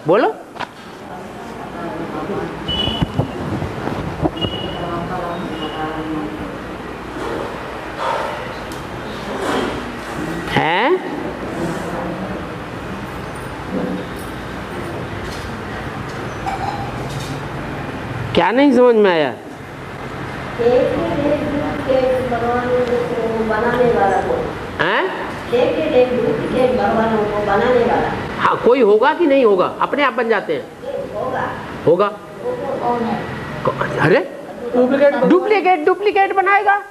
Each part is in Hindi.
बोलो। हैं? क्या नहीं समझ में आया? बनाने वाला को हैं? भगवानों को बनाने वाला। हाँ, कोई होगा कि नहीं होगा? अपने आप बन जाते हैं। होगा। कौन है? अरे डुप्लीकेट बनाएगा।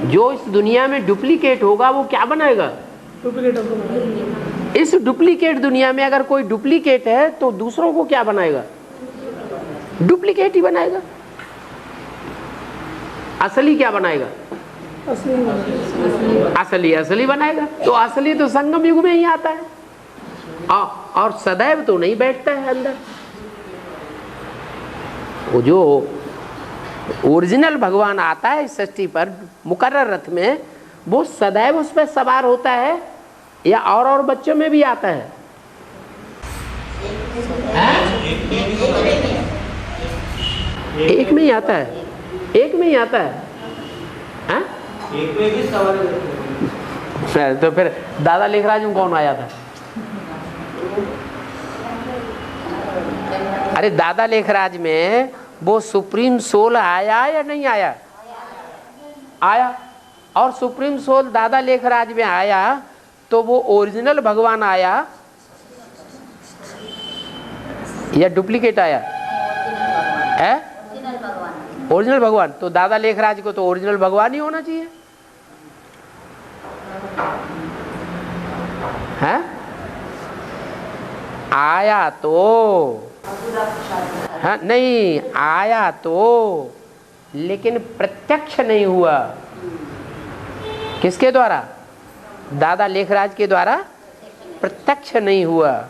जो इस दुनिया में डुप्लीकेट होगा वो क्या बनाएगा? इस डुप्लीकेट दुनिया में अगर कोई डुप्लीकेट है तो दूसरों को क्या बनाएगा? डुप्लीकेट ही बनाएगा। असली क्या बनाएगा? असली बनाएगा। तो असली तो संगम युग में ही आता है और सदैव तो नहीं बैठता है अंदर। वो जो ओरिजिनल भगवान आता है इस सृष्टि पर मुकर्रर रथ में, वो सदैव उस पर सवार होता है या और बच्चों में भी आता है? एक में ही आता है। एक में ही आता है। हाँ? एक में भी सवार। तो फिर दादा लेखराज में कौन आया था? अरे दादा लेखराज में वो सुप्रीम सोल आया या नहीं आया? आया। और सुप्रीम सोल दादा लेखराज में आया तो वो ओरिजिनल भगवान आया या डुप्लीकेट आया? है ओरिजिनल भगवान। तो दादा लेखराज को तो ओरिजिनल भगवान ही होना चाहिए। है? आया तो हाँ, नहीं आया तो, लेकिन प्रत्यक्ष नहीं हुआ। किसके द्वारा? दादा लेखराज के द्वारा प्रत्यक्ष नहीं हुआ,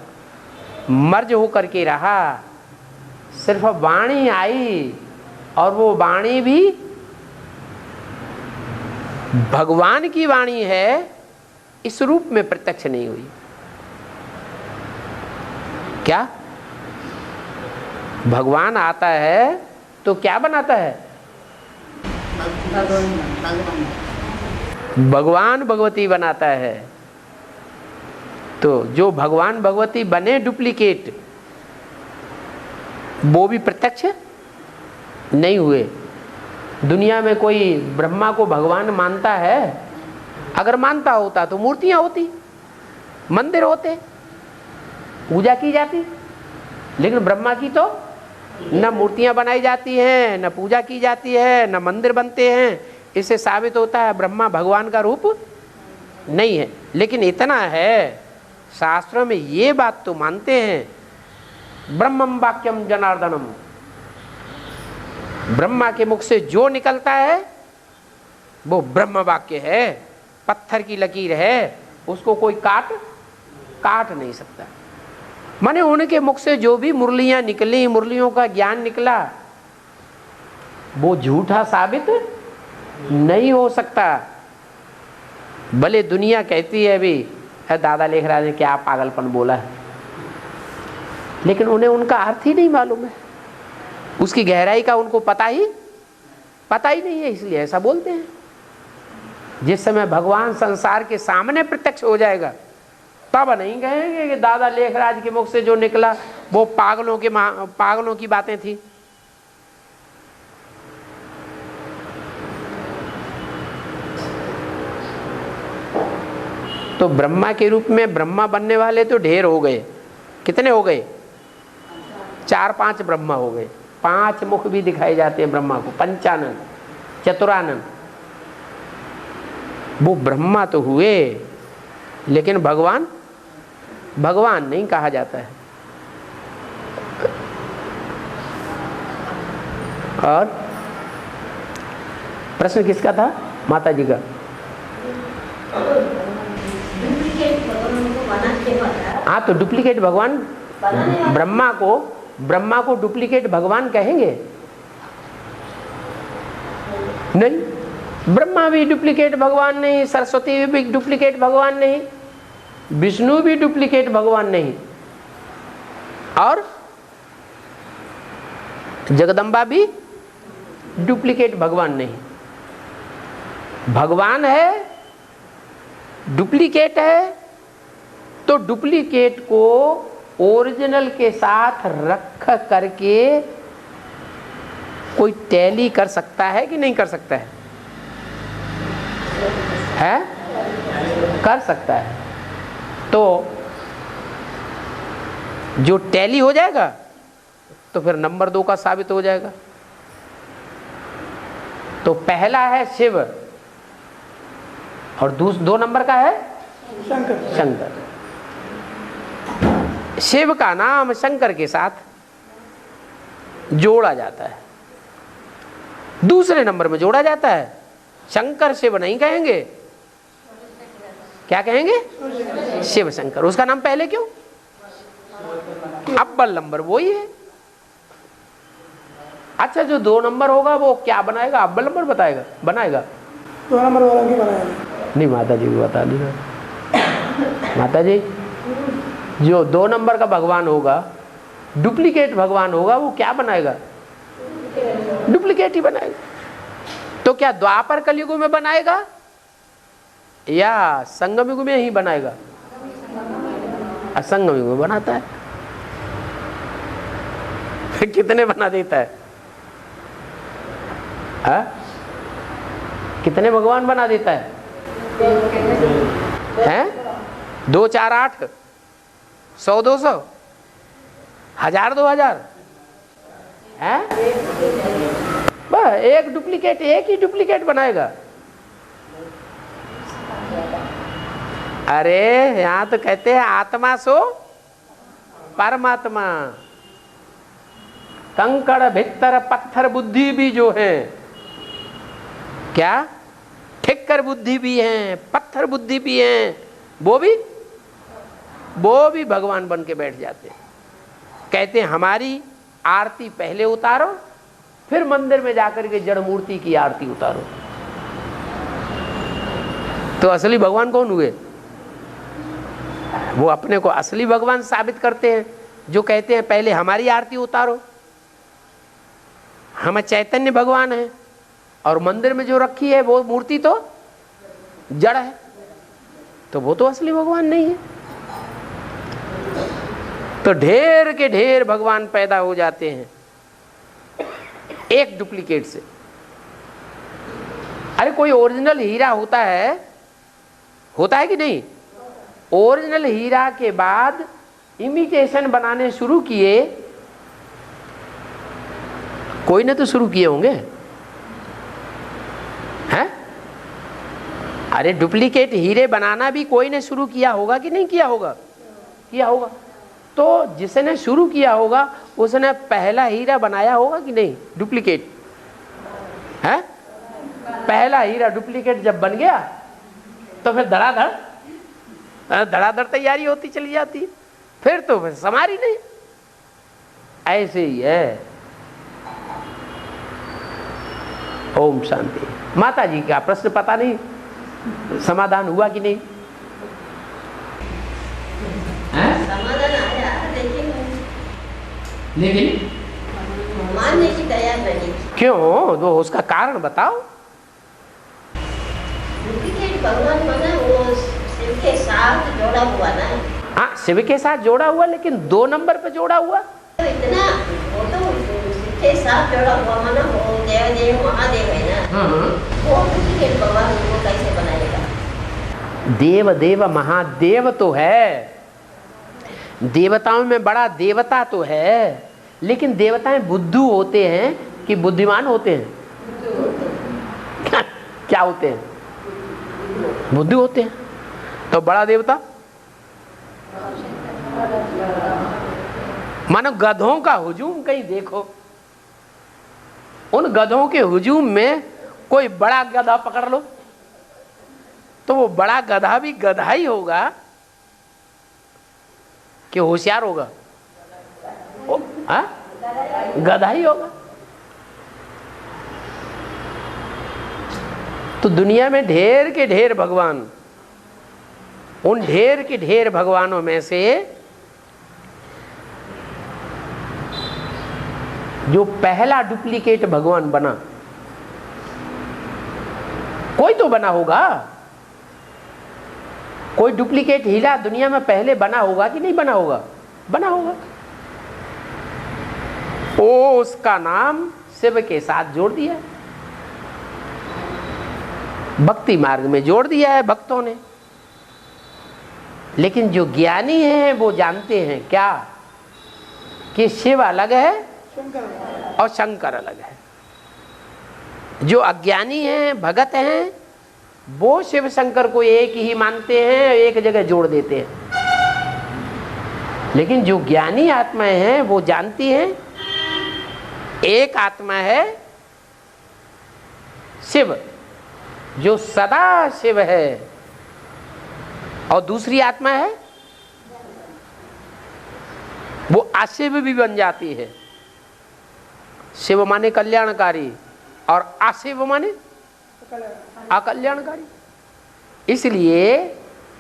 मर्ज होकर के रहा। सिर्फ वाणी आई और वो वाणी भी भगवान की वाणी है, इस रूप में प्रत्यक्ष नहीं हुई। क्या भगवान आता है तो क्या बनाता है? भगवान भगवती बनाता है। तो जो भगवान भगवती बने डुप्लीकेट, वो भी प्रत्यक्ष नहीं हुए। दुनिया में कोई ब्रह्मा को भगवान मानता है? अगर मानता होता तो मूर्तियां होती, मंदिर होते, पूजा की जाती। लेकिन ब्रह्मा की तो न मूर्तियां बनाई जाती हैं, न पूजा की जाती है, न मंदिर बनते हैं। इससे साबित होता है ब्रह्मा भगवान का रूप नहीं है। लेकिन इतना है, शास्त्रों में ये बात तो मानते हैं, ब्रह्मम वाक्यम जनार्दनम, ब्रह्मा के मुख से जो निकलता है वो ब्रह्म वाक्य है, पत्थर की लकीर है, उसको कोई काट नहीं सकता। माने उनके मुख से जो भी मुरलियां निकली, मुरलियों का ज्ञान निकला, वो झूठा साबित नहीं हो सकता। भले दुनिया कहती है भी दादा लेखराज ने क्या पागलपन बोला है, लेकिन उन्हें उनका अर्थ ही नहीं मालूम है, उसकी गहराई का उनको पता ही नहीं है, इसलिए ऐसा बोलते हैं। जिस समय भगवान संसार के सामने प्रत्यक्ष हो जाएगा तब नहीं कहेंगे कि दादा लेखराज के मुख से जो निकला वो पागलों की बातें थी। तो ब्रह्मा के रूप में ब्रह्मा बनने वाले तो ढेर हो गए। कितने हो गए? 4-5 ब्रह्मा हो गए। 5 मुख भी दिखाए जाते हैं ब्रह्मा को, पंचानन, चतुरानन। वो ब्रह्मा तो हुए, लेकिन भगवान नहीं कहा जाता है। और प्रश्न किसका था? माता जी का। हाँ, तो डुप्लीकेट भगवान, ब्रह्मा को डुप्लीकेट भगवान कहेंगे? नहीं, ब्रह्मा भी डुप्लीकेट भगवान नहीं, सरस्वती भी डुप्लीकेट भगवान नहीं। विष्णु भी डुप्लीकेट भगवान नहीं, और जगदम्बा भी डुप्लीकेट भगवान नहीं। भगवान है, डुप्लीकेट है, तो डुप्लीकेट को ओरिजिनल के साथ रख करके कोई टैली कर सकता है कि नहीं कर सकता है? कर सकता है। तो जो टैली हो जाएगा तो फिर नंबर 2 का साबित हो जाएगा। तो पहला है शिव और 2 नंबर का है शंकर। शिव का नाम शंकर के साथ जोड़ा जाता है, दूसरे नंबर में जोड़ा जाता है। शंकर शिव नहीं कहेंगे, क्या कहेंगे? शिव शंकर। उसका नाम पहले क्यों? अव्वल नंबर वही है। अच्छा, जो 2 नंबर होगा वो क्या बनाएगा? अव्वल नंबर बताएगा, बनाएगा 2 नंबर वाला नहीं बनाएगा। नहीं, माता जी को बता दी ना। माता जी, जो 2 नंबर का भगवान होगा, डुप्लीकेट भगवान होगा, वो क्या बनाएगा? डुप्लीकेट ही बनाएगा। तो क्या द्वापर कलयुग में बनाएगा या संगम युग में ही बनाएगा? संगम युग में बनाता है। कितने बना देता है? कितने भगवान बना देता है? 2 4 8 100 200 1000 2000 है? एक डुप्लीकेट, एक ही डुप्लीकेट बनाएगा। अरे यहां तो कहते हैं आत्मा सो परमात्मा। कंकड़ भित्तर पत्थर बुद्धि भी जो है, क्या ठिक्कर बुद्धि भी है, पत्थर बुद्धि भी है, वो भी भगवान बन के बैठ जाते हैं। कहते हैं हमारी आरती पहले उतारो, फिर मंदिर में जाकर के जड़ मूर्ति की आरती उतारो। तो असली भगवान कौन हुए? वो अपने को असली भगवान साबित करते हैं, जो कहते हैं पहले हमारी आरती उतारो। हम चैतन्य भगवान हैं और मंदिर में जो रखी है वो मूर्ति तो जड़ है, तो वो तो असली भगवान नहीं है। तो ढेर के ढेर भगवान पैदा हो जाते हैं एक डुप्लीकेट से। अरे कोई ओरिजिनल हीरा होता है कि नहीं? ओरिजिनल हीरा के बाद इमिटेशन बनाने शुरू किए, कोई ने तो शुरू किए होंगे, हैं? अरे डुप्लीकेट हीरे बनाना भी कोई ने शुरू किया होगा कि नहीं किया होगा? किया होगा। तो जिसने शुरू किया होगा उसने पहला हीरा बनाया होगा कि नहीं? डुप्लीकेट है। पहला हीरा डुप्लीकेट जब बन गया तो फिर धड़ाधड़ तैयारी होती चली जाती, फिर तो फिर समारी नहीं। ऐसे ही है। ओम शांति। माता जी का प्रश्न पता नहीं समाधान हुआ कि नहीं? समाधान आया, लेकिन मानने की तैयार नहीं। क्यों? तो उसका कारण बताओ। डुप्लीकेट भगवान बना, वो शिव के साथ जोड़ा हुआ ना। हाँ, शिव के साथ जोड़ा हुआ, लेकिन 2 नंबर पे जोड़ा हुआ। तो इतना वो तो शिव के साथ जोड़ा हुआ माना, वो देव महादेव है ना। वो डुप्लीकेट भगवान वो कैसे बनाएगा? देव महादेव तो है, देवताओं में बड़ा देवता तो है, लेकिन देवताएं बुद्धू होते हैं कि बुद्धिमान होते हैं? क्या होते हैं? बुद्धू होते हैं। तो बड़ा देवता मानो गधों का हुजूम कहीं देखो, उन गधों के हुजूम में कोई बड़ा गधा पकड़ लो तो वो बड़ा गधा भी गधा ही होगा कि होशियार होगा? गधा ही होगा। तो दुनिया में ढेर के ढेर भगवान, उन ढेर के ढेर भगवानों में से जो पहला डुप्लीकेट भगवान बना, कोई तो बना होगा, कोई डुप्लीकेट हीरा दुनिया में पहले बना होगा कि नहीं बना होगा? बना होगा। ओ उसका नाम शिव के साथ जोड़ दिया, भक्ति मार्ग में जोड़ दिया है भक्तों ने। लेकिन जो ज्ञानी हैं वो जानते हैं क्या, कि शिव अलग है और शंकर अलग है। जो अज्ञानी हैं, भगत हैं, वो शिव शंकर को एक ही मानते हैं, एक जगह जोड़ देते हैं। लेकिन जो ज्ञानी आत्माएं हैं वो जानती हैं एक आत्मा है शिव, जो सदा शिव है, और दूसरी आत्मा है वो अशिव भी बन जाती है। शिव माने कल्याणकारी और अशिव माने अकल्याणकारी। इसलिए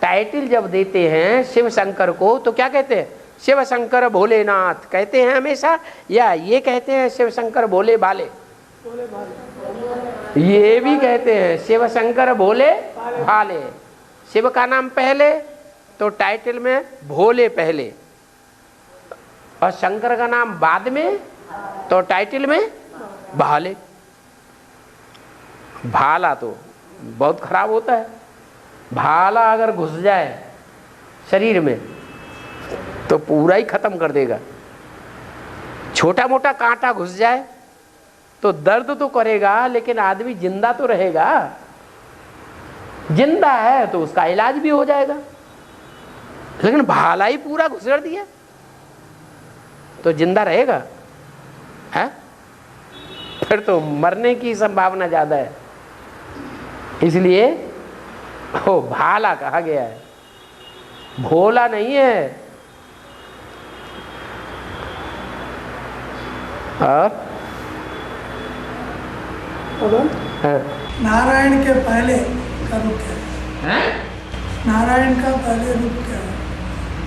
टाइटल जब देते हैं शिव शंकर को तो क्या कहते हैं? शिव शंकर भोलेनाथ कहते हैं हमेशा, या ये कहते हैं शिव शंकर भोले भाले? ये भी कहते हैं शिव शंकर भोले भाले। शिव का नाम पहले तो टाइटल में भोले पहले, और शंकर का नाम बाद में तो टाइटल में भाले। भाला तो बहुत खराब होता है। भाला अगर घुस जाए शरीर में तो पूरा ही खत्म कर देगा। छोटा मोटा कांटा घुस जाए तो दर्द तो करेगा, लेकिन आदमी जिंदा तो रहेगा। जिंदा है तो उसका इलाज भी हो जाएगा। लेकिन भाला ही पूरा घुसड़ दिया तो जिंदा रहेगा है? फिर तो मरने की संभावना ज्यादा है। इसलिए वो भाला कहा गया है, भोला नहीं है। और हाँ। नारायण के पहले का रूप क्या है? नारायण का पहले रूप क्या है?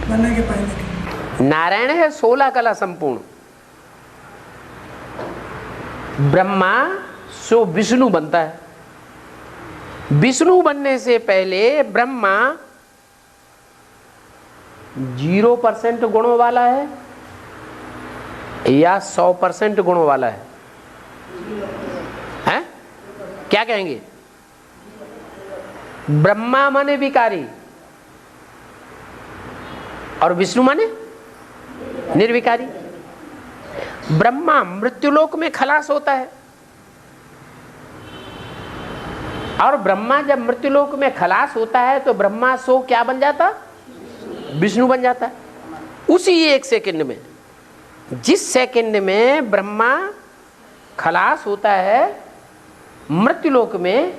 बनने के पहले का? नारायण है 16 कला संपूर्ण। ब्रह्मा सो विष्णु बनता है। विष्णु बनने से पहले ब्रह्मा 0% गुणों वाला है या 100% गुणों वाला है? हैं? क्या कहेंगे? ब्रह्मा माने विकारी और विष्णु माने निर्विकारी। ब्रह्मा मृत्युलोक में खलास होता है, और ब्रह्मा जब मृत्युलोक में खलास होता है तो ब्रह्मा सो क्या बन जाता? विष्णु बन जाता है। उसी एक सेकंड में, जिस सेकंड में ब्रह्मा खलास होता है मृत्युलोक में,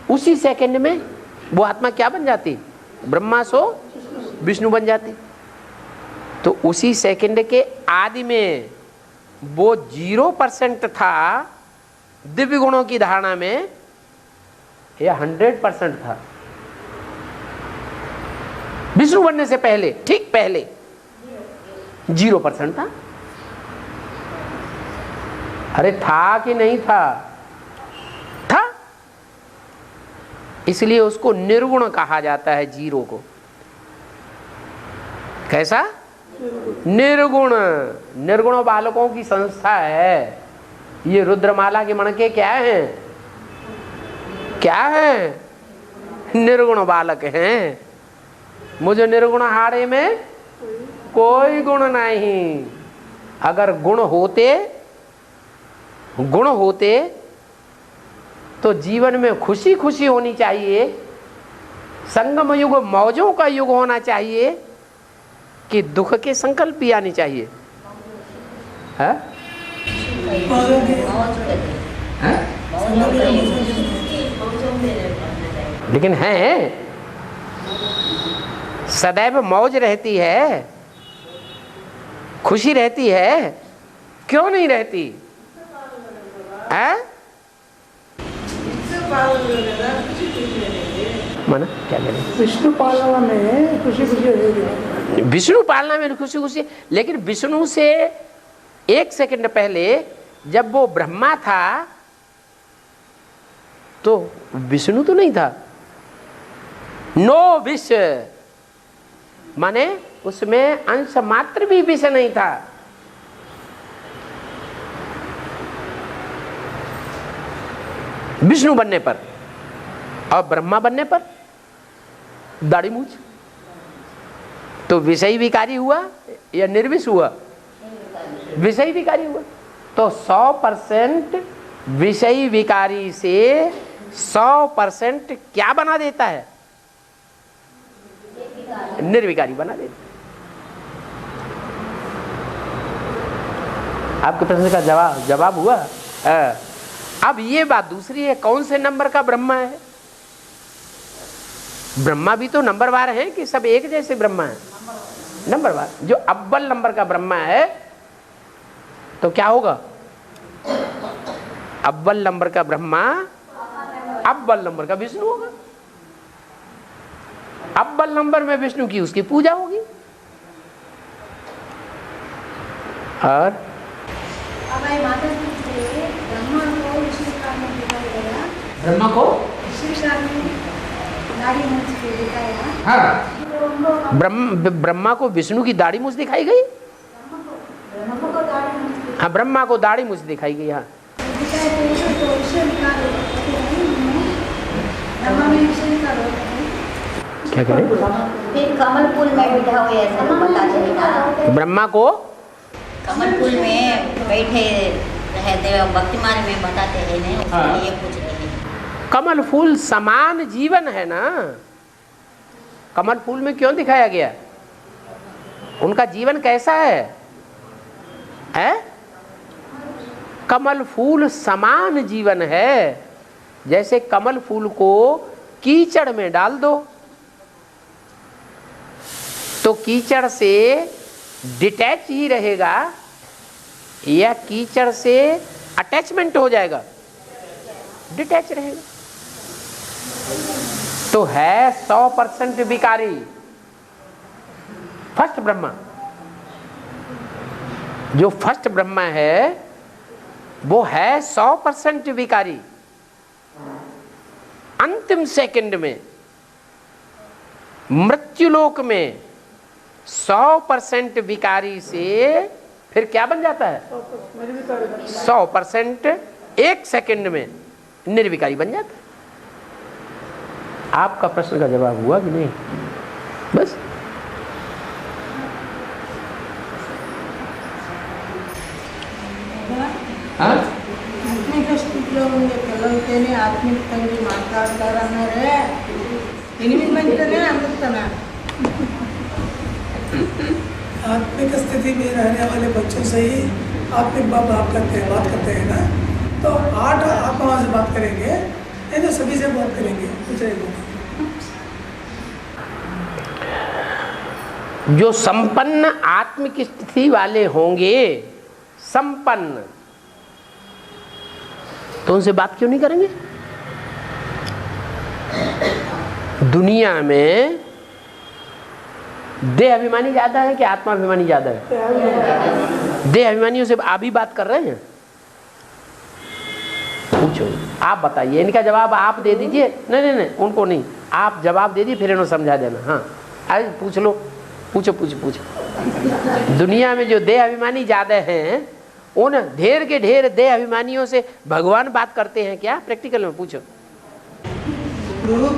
उसी सेकंड में वो आत्मा क्या बन जाती? ब्रह्मा सो विष्णु बन जाती। तो उसी सेकंड के आदि में वो 0% था दिव्य गुणों की धारणा में, या 100% था विष्णु बनने से पहले? ठीक पहले 0% था। अरे था कि नहीं था? था। इसलिए उसको निर्गुण कहा जाता है, जीरो को। कैसा? निर्गुण। निर्गुण बालकों की संस्था है। ये रुद्रमाला के मणके क्या हैं? क्या है? निर्गुण बालक हैं। मुझे निर्गुण हाड़े में कोई गुण नहीं। अगर गुण होते तो जीवन में खुशी खुशी होनी चाहिए, संगम युग मौजों का युग होना चाहिए, कि दुख के संकल्प भी आनी चाहिए। है? है? लेकिन है, सदैव मौज रहती है, खुशी रहती है, क्यों नहीं रहती? है? माना क्या करें? विष्णु पालना में खुशी खुशी है, विष्णु पालना में खुशी खुशी, लेकिन विष्णु से 1 सेकंड पहले जब वो ब्रह्मा था तो विष्णु तो नहीं था। नो विष माने उसमें अंश मात्र भी विष नहीं था। विष्णु बनने पर और ब्रह्मा बनने पर दाढ़ी मूछ, तो विषय विकारी हुआ या निर्विष हुआ? विषय विकारी हुआ। तो 100% विषय विकारी से 100% क्या बना देता है? निर्विकारी बना देता है। आपके प्रश्न का जवाब हुआ। अब ये बात दूसरी है, कौन से नंबर का ब्रह्मा है? ब्रह्मा भी तो नंबरवार है कि सब एक जैसे ब्रह्मा है? नंबरवार। जो अव्वल नंबर का ब्रह्मा है तो क्या होगा? अव्वल नंबर का ब्रह्मा अव्वल नंबर का विष्णु होगा। अव्वल नंबर में विष्णु की उसकी पूजा होगी। और ब्रह्मा को हाँ, ब्रह्मा को विष्णु की दाढ़ी मूछ दिखाई गई। हाँ, ब्रह्मा को दाढ़ी मूछ दिखाई गई। हाँ, क्या करें? फिर कमल फूल में बैठा हुआ ऐसा तो पता चलेगा। ब्रह्मा को कमल फूल में बैठे रहते भक्ति मार्ग में बताते हैं नहीं, उसके लिए पूछ रहे हैं। कमल फूल समान जीवन है ना। कमल फूल में क्यों दिखाया गया? उनका जीवन कैसा है? कमल फूल समान जीवन है। जैसे कमल फूल को कीचड़ में डाल दो तो कीचड़ से डिटैच ही रहेगा या कीचड़ से अटैचमेंट हो जाएगा? डिटैच रहेगा। तो है 100% विकारी फर्स्ट ब्रह्मा। जो फर्स्ट ब्रह्मा है वो है 100% विकारी। अंतिम सेकंड में मृत्युलोक में 100% विकारी से फिर क्या बन जाता है? 100% 1 सेकंड में निर्विकारी बन जाता है। आपका प्रश्न का जवाब हुआ कि नहीं? बस आत्मिक स्थिति में रहने वाले बच्चों से ही आत्मिक बात करते हैं ना। तो 8 आत्मा से बात करेंगे, नहीं तो सभी से बात करेंगे। जो संपन्न आत्मिक स्थिति वाले होंगे, संपन्न, तो उनसे बात क्यों नहीं करेंगे? दुनिया में देह अभिमानी ज्यादा है कि आत्मा अभिमानी ज्यादा है? देह अभिमानियों से आप ही बात कर रहे हैं। पूछो, आप बताइए। इनका जवाब आप दे दीजिए। नहीं, उनको नहीं, आप जवाब दे दीजिए, फिर इन्होंने समझा देना। हाँ, आज पूछ लो, पूछो। दुनिया में जो देह अभिमानी ज्यादा हैं, उन ढेर के ढेर देह अभिमानियों से भगवान बात करते हैं क्या? प्रैक्टिकल में पूछो।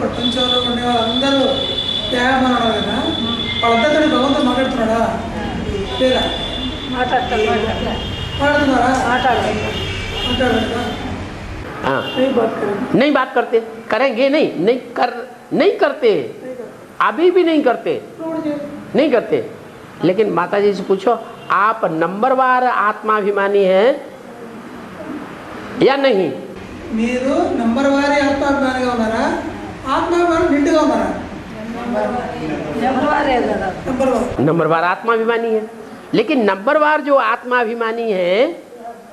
ప్రపంచంలో ఉండే వాళ్ళందరూ త్యాగమన్నాడు కదా, వాళ్ళందరితో భగవంతుడు మాట్లాడుతున్నాడా లేదా? మాట్లాడుతున్నారా? हाँ, नहीं बात करते। करेंगे नहीं करते, अभी भी नहीं करते। लेकिन माता जी से पूछो, आप नंबरवार आत्माभिमानी हैं या नहीं? మీరు నంబర్ వారి ఆత్మాభిమానిగా ఉన్నారా? ఆత్మాభిమానం నిండుగా ఉన్నారా? नंबरवार आत्माभिमानी है। लेकिन नंबरवार जो आत्माभिमानी है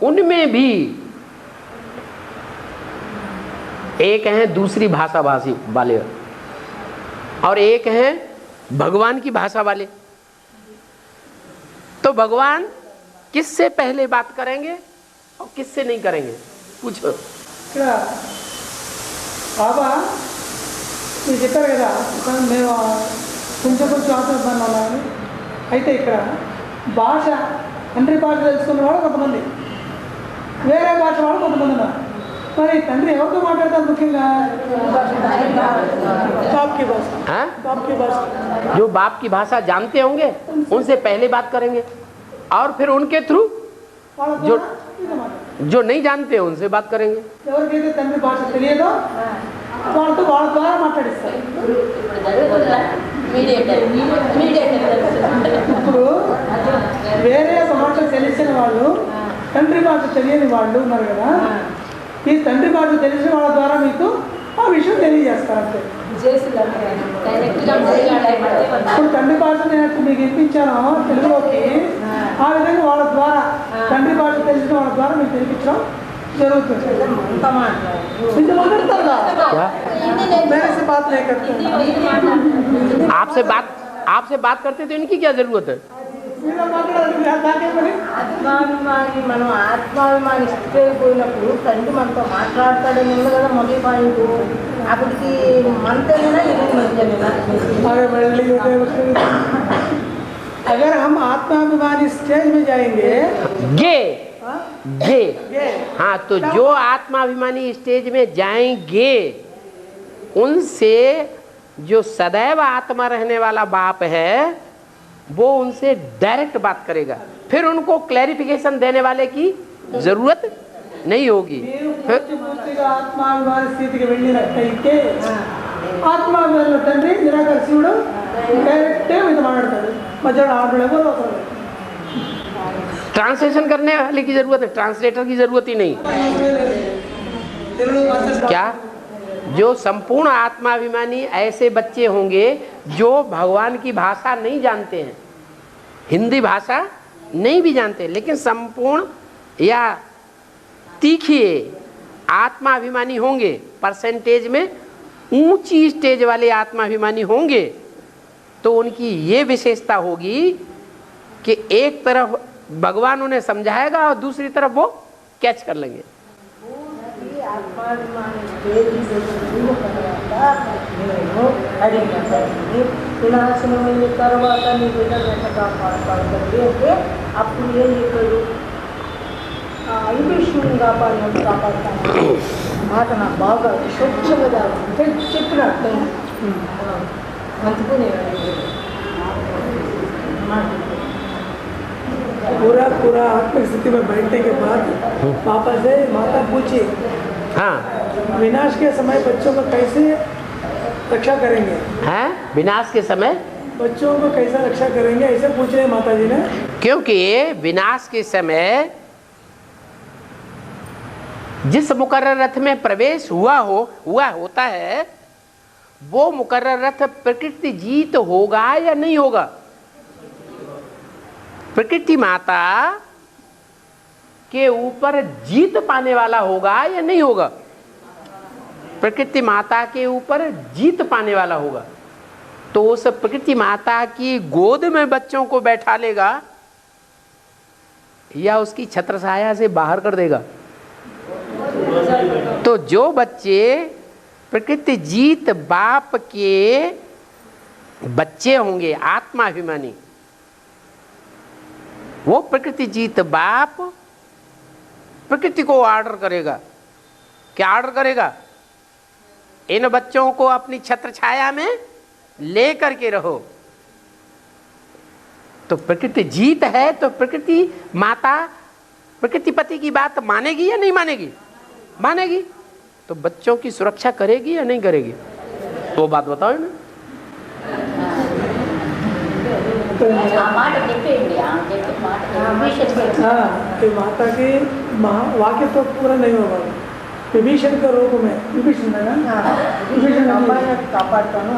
उनमें भी एक हैं दूसरी भाषा भाषी वाले, और एक हैं भगवान की भाषा वाले। तो भगवान किससे पहले बात करेंगे और किससे नहीं करेंगे? पूछो। क्या बाबा మీరు చెప్పారు కదా మేము కొంచెం కొంచెం ఆత్మజ్ఞానం అన్నారని. అయితే ఇక్కడ భాష తండ్రి భాష తెలుసుకున్న వాళ్ళు కొంతమంది, వేరే భాష వాళ్ళు కొంతమంది ఉన్నారు. మరి తండ్రి ఎవరితో మాట్లాడతారు? ముఖ్యంగా बाप की भाषा. हाँ? बाप की भाषा. जो बाप की भाषा जानते होंगे उनसे पहले बात करेंगे और फिर उनके थ्रू వాళ్ళ जो ద్వారా ఇది మాట్లాడతారు. जो नहीं जानते हैं उनसे बात करेंगे। ఎవరికైతే తండ్రి భాష తెలియదో వాళ్ళతో వాళ్ళ ద్వారా మాట్లాడిస్తారు. ఇప్పుడు వేరే ఒక భాష తెలిసిన వాళ్ళు, తండ్రి భాష తెలియని వాళ్ళు ఉన్నారు కదా, ఈ తండ్రి భాష తెలిసిన వాళ్ళ ద్వారా మీకు ఆ విషయం తెలియజేస్తారు అంతే. ఇప్పుడు తండ్రి భాష నేను మీకు వినిపించాను తెలుగులోకి, ఆ విధంగా వాళ్ళ ద్వారా తండ్రి భాష తెలిసిన వాళ్ళ ద్వారా మీకు తెలిపించడం जरूरत है। मेरे से बात नहीं करते, आपसे बात करते तो इनकी क्या जरूरत है? ఆత్మాభిమాని మనం ఆత్మాభిమాని స్థితి అయిపోయినప్పుడు తండ్రి మనతో మాట్లాడతాడని ఉంది కదా మొదటి పాయింట్. అప్పటికి మనతేనా ఇది మంచిదేనా? अगर हम आत्माभिमानी स्टेज में जाएंगे गे हाँ, तो जो आत्माभिमानी स्टेज में जाएंगे उनसे जो सदैव आत्मा रहने वाला बाप है वो उनसे डायरेक्ट बात करेगा। फिर उनको क्लैरिफिकेशन देने वाले की जरूरत नहीं होगी। आत्माभिमान स्थिति के వెళ్ళినట్టయితే ఆత్మాభిమాన తండ్రి నిరాకార శివుడు డైరెక్ట్ మీతో మాట్లాడతాడు, మధ్యలో ఆడలేమో అవసరం లేదు. ट्रांसलेशन करने वाले की जरूरत है, ट्रांसलेटर की जरूरत ही नहीं। क्या जो संपूर्ण आत्माभिमानी ऐसे बच्चे होंगे जो भगवान की भाषा नहीं जानते हैं, हिंदी भाषा नहीं भी जानते, लेकिन संपूर्ण या तीखी आत्माभिमानी होंगे, परसेंटेज में ऊंची स्टेज वाले आत्माभिमानी होंगे, तो उनकी ये विशेषता होगी कि एक तरफ भगवान उन्हें समझाएगा और दूसरी तरफ वो कैच कर लेंगे। వినాశనమైన తర్వాత నీ బిడ్డలు ఎట్లా కాపాడుతుంది అంటే అప్పుడు ఏం చెప్పాడు? విభీషణుని కాపాడుతాను మాట నాకు బాగా స్వచ్ఛంగా చెప్పినట్టు అందుకునేవాడు. पूरा आत्मिक स्थिति में बैठने के बाद पापा से माता पूछी, हाँ, विनाश के समय बच्चों को कैसे रक्षा करेंगे? हैं? विनाश के समय बच्चों को कैसा रक्षा करेंगे ऐसे पूछ रहे माता जी ने। क्योंकि विनाश के समय जिस मुकर्रर रथ में प्रवेश हुआ होता है वो मुकर्रर रथ प्रकृति जीत होगा या नहीं होगा? प्रकृति माता के ऊपर जीत पाने वाला होगा या नहीं होगा? प्रकृति माता के ऊपर जीत पाने वाला होगा। तो उस प्रकृति माता की गोद में बच्चों को बैठा लेगा या उसकी छत्रछाया से बाहर कर देगा? तो जो बच्चे प्रकृति जीत बाप के बच्चे होंगे आत्माभिमानी, वो प्रकृति जीत बाप प्रकृति को ऑर्डर करेगा। क्या ऑर्डर करेगा? इन बच्चों को अपनी छत्र छाया में ले करके रहो। तो प्रकृति जीत है तो प्रकृति माता प्रकृति पति की बात मानेगी या नहीं मानेगी? मानेगी। तो बच्चों की सुरक्षा करेगी या नहीं करेगी? तो बात बताओ ना। हाँ, कि माता की वाक्य तो पूरा नहीं होगा। विभीषण के रूप में विभीषण है ना, विभीषण కాపాడుతాను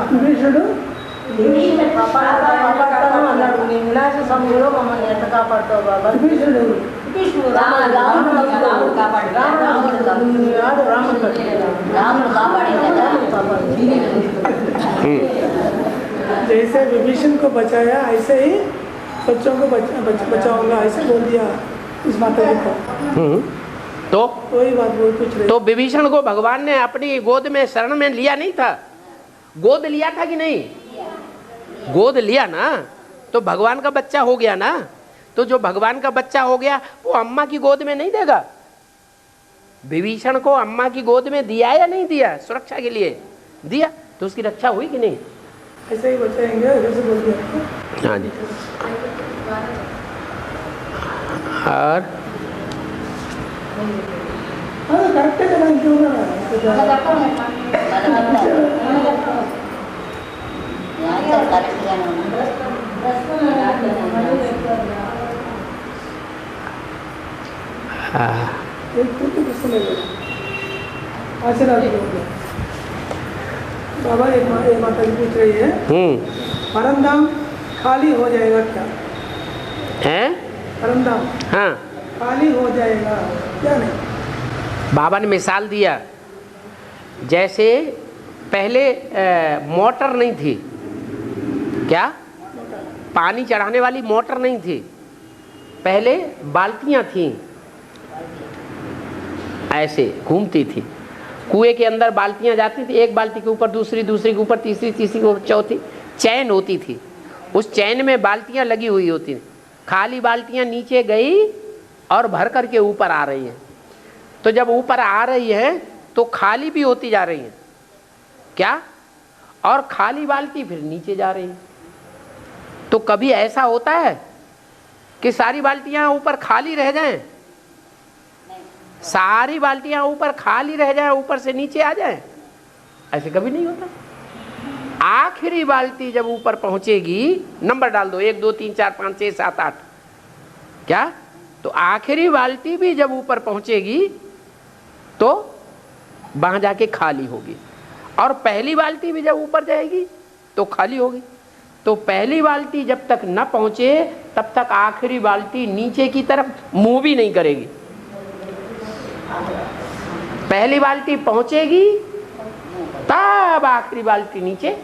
అన్నాడు. నీ వినాశ సమయంలో మమ్మల్ని ఎంత కాపాడుతావు బాబా? విభీషణుడు రాముడు जैसे विभीषण को बचाया ऐसे ही बच्चों को बचाऊंगा, ऐसे बोल दिया इस माता जी को। तो वही बात बोल कुछ रहे। तो विभीषण को भगवान ने अपनी गोद में शरण में लिया नहीं था? गोद लिया था कि नहीं? गोद लिया ना, तो भगवान का बच्चा हो गया ना। तो जो भगवान का बच्चा हो गया वो अम्मा की गोद में नहीं देगा? विभीषण को अम्मा की गोद में दिया या नहीं दिया? सुरक्षा के लिए दिया, तो उसकी रक्षा हुई कि नहीं? ऐसे ही बचाएंगे, ऐसे बोल दिया। हाँ जी। और करेक्ट है ना, क्यों ना बाबा एक माता जी पूछ रही है, परम धाम खाली हो जाएगा क्या? है परम धाम हाँ, खाली हो जाएगा क्या? नहीं। बाबा ने मिसाल दिया, जैसे पहले मोटर नहीं थी, क्या पानी चढ़ाने वाली मोटर नहीं थी, पहले बाल्टियां थीं, ऐसे घूमती थी, कुएं के अंदर बाल्टियां जाती थी, एक बाल्टी के ऊपर दूसरी, दूसरी के ऊपर तीसरी, तीसरी के ऊपर चौथी, चैन होती थी। उस चैन में बाल्टियां लगी हुई होती थी। खाली बाल्टियां नीचे गई और भर करके ऊपर आ रही हैं। तो जब ऊपर आ रही है तो खाली भी होती जा रही है, क्या? और खाली बाल्टी फिर नीचे जा रही है। तो कभी ऐसा होता है कि सारी बाल्टियां ऊपर खाली रह जाएं, सारी बाल्टियां ऊपर खाली रह जाएं, ऊपर से नीचे आ जाएं? ऐसे कभी नहीं होता। आखिरी बाल्टी जब ऊपर पहुंचेगी, नंबर डाल दो 1 2 3 4 5 6 7 8, क्या? तो आखिरी बाल्टी भी जब ऊपर पहुंचेगी तो वहां जाके खाली होगी, और पहली बाल्टी भी जब ऊपर जाएगी तो खाली होगी। तो पहली बाल्टी जब तक न पहुंचे तब तक आखिरी बाल्टी नीचे की तरफ मुंह भी नहीं करेगी। पहली बाल्टी पहुंचेगी तब आखिरी बाल्टी नीचे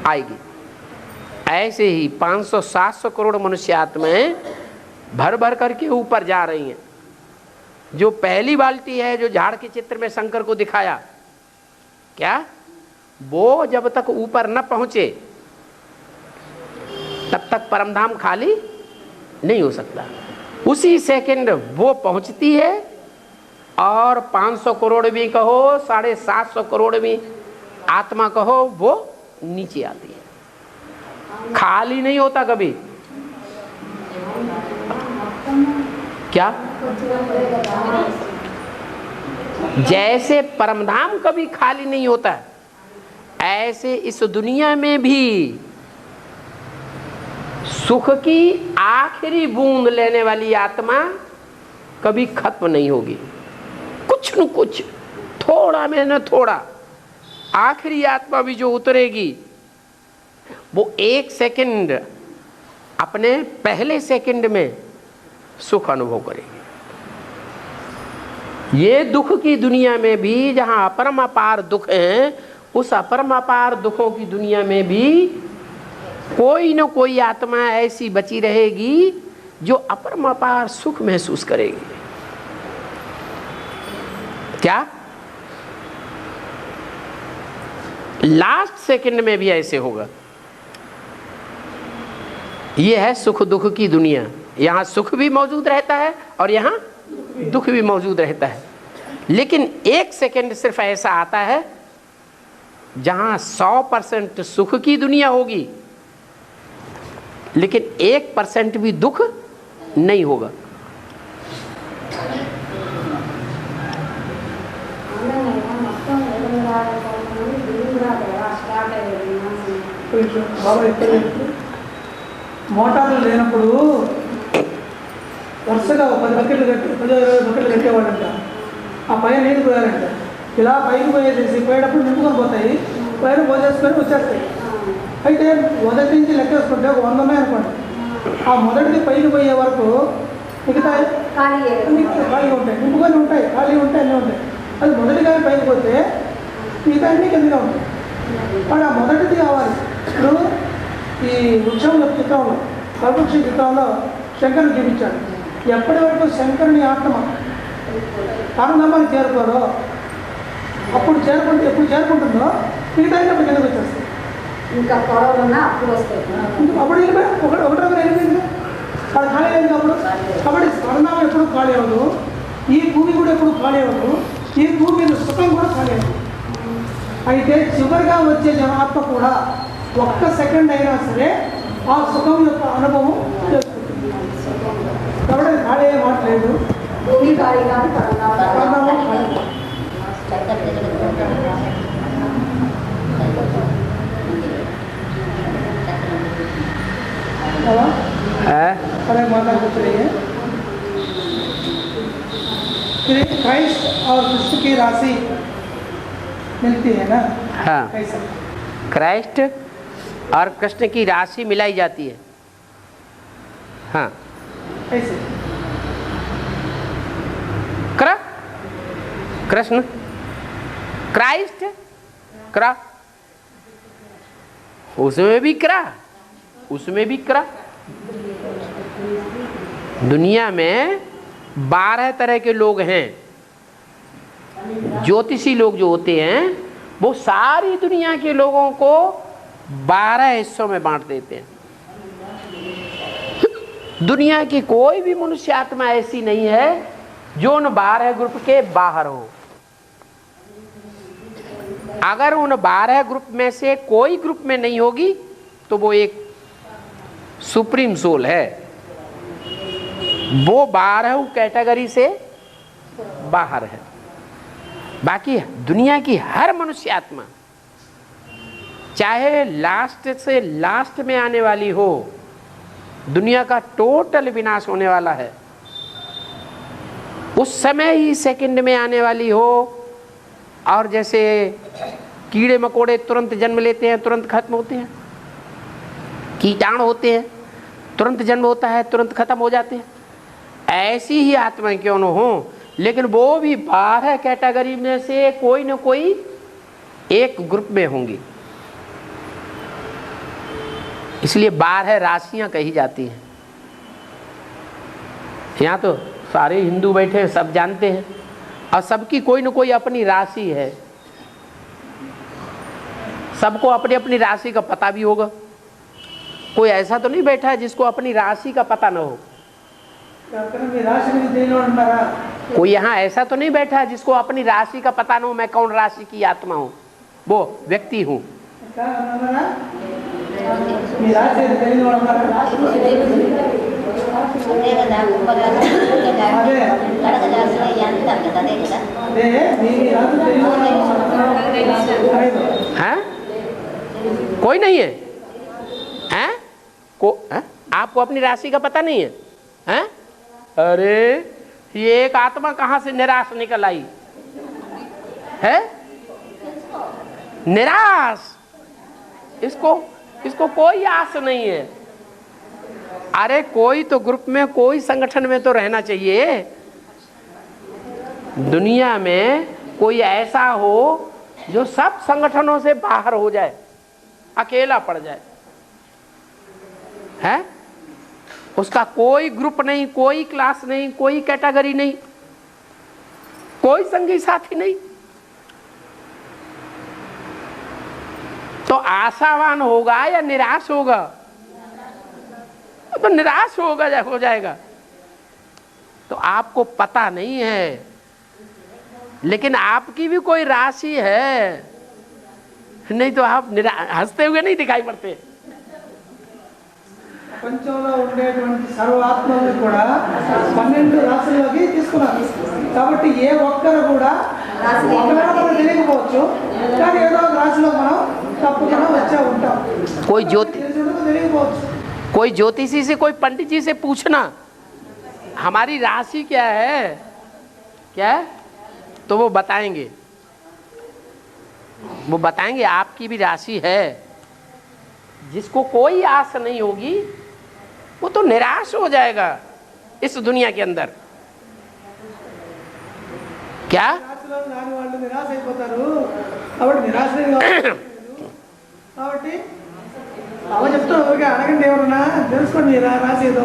आएगी। ऐसे ही 500-700 करोड़ मनुष्य आत्माएं भर भर करके ऊपर जा रही हैं। जो पहली बाल्टी है, जो झाड़ के चित्र में शंकर को दिखाया, क्या वो जब तक ऊपर न पहुंचे तब तक परमधाम खाली नहीं हो सकता। उसी सेकंड वो पहुंचती है, और 500 करोड़ भी कहो, 750 करोड़ भी आत्मा कहो, वो नीचे आती है। खाली नहीं होता कभी। क्या? जैसे परमधाम कभी खाली नहीं होता, ऐसे इस दुनिया में भी सुख की आखिरी बूंद लेने वाली आत्मा कभी खत्म नहीं होगी। कुछ न कुछ, थोड़ा में न थोड़ा, आखिरी आत्मा भी जो उतरेगी वो 1 सेकंड अपने पहले सेकंड में सुख अनुभव करेगी। ये दुख की दुनिया में भी, जहां अपरम अपार दुख हैं, उस अपरम अपार दुखों की दुनिया में भी कोई न कोई आत्मा ऐसी बची रहेगी जो अपरम अपार सुख महसूस करेगी। क्या? लास्ट सेकंड में भी ऐसे होगा। यह है सुख दुख की दुनिया। यहां सुख भी मौजूद रहता है और यहां दुख भी मौजूद रहता है, लेकिन 1 सेकंड सिर्फ ऐसा आता है जहां 100% सुख की दुनिया होगी, लेकिन 1% भी दुख नहीं होगा। మోటార్లు లేనప్పుడు వరుసగా 10 బకెట్లు 20 బకెట్లు కట్టేవాడంట. ఆ పైన నీళ్ళు పోయారంట. ఇలా పైకి పోయేసి పోయేటప్పుడు నింపుకొని పోతాయి, పైన పోసేసుకొని వచ్చేస్తాయి. అయితే మొదటి నుంచి లెక్కేసుకుంటే 100 ఉన్నాయి అనుకోండి. ఆ మొదటిది పైకి పోయే వరకు మిగతా ఖాళీ ఉంటాయి, నింపుకొని ఉంటాయి, ఖాళీ ఉంటాయి, అన్నీ ఉంటాయి. అది మొదటిగా పైకి పోతే మిగతా అన్నీ కిందగా ఉంటాయి. వాడు ఆ మొదటిది కావాలి. ఇప్పుడు ఈ వృక్షంలో చిత్రంలో కల్పవృక్ష చిత్రంలో శంకరుని చూపించాడు. ఎప్పటి వరకు శంకరుని ఆత్మ పరధామానికి చేరుకోరో అప్పుడు ఎప్పుడు చేరుకుంటుందో మిగతా అప్పుడు కిందకు వచ్చేస్తుంది. ఇంకా పొడవులున్నా అప్పుడు వస్తాయి. అప్పుడు వెళ్ళిపోయి ఒకటొకరు వెళ్ళిపోయింది అది ఖాళీ అయింది. కాబట్టి పరధామం ఎప్పుడు ఖాళీ అవ్వదు, ఈ భూమి కూడా ఎప్పుడు ఖాళీ అవ్వదు, ఈ భూమి మీద సుఖం కూడా ఖాళీ అవ్వదు. అయితే చివరిగా వచ్చే జనాత్మ కూడా ఒక్క సెకండ్ అయినా సరే ఆ సుఖం యొక్క అనుభవం చేసుకుంటుంది. కాబట్టి అది ఖాళీ అయ్యే మాట లేదు. భూమి ఖాళీ కానీ పరధామం ఖాళీ. अरे माता पूछ रही है फिर क्राइस्ट और कृष्ण की राशि मिलती है ना? हाँ, कैसे? क्राइस्ट और कृष्ण की राशि मिलाई जाती है. हाँ, कैसे? कृष्ण क्राइस्ट क्रा, उसमें भी क्रा, उसमें भी क्रा. दुनिया में 12 तरह के लोग हैं. ज्योतिषी लोग जो होते हैं वो सारी दुनिया के लोगों को 12 हिस्सों में बांट देते हैं. दुनिया की कोई भी मनुष्य आत्मा ऐसी नहीं है जो उन 12 ग्रुप के बाहर हो. अगर उन 12 ग्रुप में से कोई ग्रुप में नहीं होगी तो वो एक सुप्रीम सोल है, वो 12 कैटेगरी से बाहर है. बाकी दुनिया की हर मनुष्य आत्मा चाहे लास्ट से लास्ट में आने वाली हो, दुनिया का टोटल विनाश होने वाला है, उस समय ही सेकंड में आने वाली हो. और जैसे कीड़े मकोड़े तुरंत जन्म लेते हैं, तुरंत खत्म होते हैं, कीटाणु होते हैं, तुरंत जन्म होता है, तुरंत खत्म हो जाते हैं, ऐसी ही आत्माएं क्यों न हो, लेकिन वो भी 12 कैटेगरी में से कोई न कोई एक ग्रुप में होंगी. इसलिए 12 राशियां कही जाती हैं. यहाँ तो सारे हिंदू बैठे सब जानते हैं और सबकी कोई न कोई अपनी राशि है. सबको अपनी अपनी राशि का पता भी होगा. कोई ऐसा तो नहीं बैठा है जिसको अपनी राशि का पता न हो. कोई यहाँ ऐसा तो नहीं बैठा है जिसको अपनी राशि का पता न हो, मैं कौन राशि की आत्मा हूँ, वो व्यक्ति हूँ. हैं? कोई नहीं है? हैं? आपको अपनी राशि का पता नहीं है? हैं? अरे ये एक आत्मा कहाँ से निराश निकल आई है? निराश, इसको कोई आस नहीं है. अरे कोई तो ग्रुप में, कोई संगठन में तो रहना चाहिए. दुनिया में कोई ऐसा हो जो सब संगठनों से बाहर हो जाए, अकेला पड़ जाए, है? उसका कोई ग्रुप नहीं, कोई क्लास नहीं, कोई कैटेगरी नहीं, कोई संगी साथी नहीं, तो आशावान होगा या निराश होगा? तो निराश होगा, हो जाएगा. तो आपको पता नहीं है, लेकिन आपकी भी कोई राशि है, नहीं तो आप हंसते हुए नहीं दिखाई पड़ते. ప్రపంచంలో ఉండేటువంటి సర్వాత్మల్ని కూడా 12 రాశుల్లోకి తీసుకున్నారు. కాబట్టి ఏ ఒక్కరు కూడా ఒకవేళ మనకు తెలియకపోవచ్చు, కానీ ఏదో ఒక రాశిలో మనం తప్పకుండా వచ్చే ఉంటాం. कोई ज्योतिषी से, कोई पंडित जी से पूछना हमारी राशि क्या है, क्या है, तो वो बताएंगे. वो बताएंगे आपकी भी राशि है. जिसको कोई आस नहीं होगी वो तो निराश हो जाएगा इस दुनिया के अंदर. क्या నిరాశ అయిపోతారు. కాబట్టి నిరాశ కాబట్టి అవ చెప్తా ఊరికే అడగండి ఎవరన్నా తెలుసుకోండి రాసి ఏదో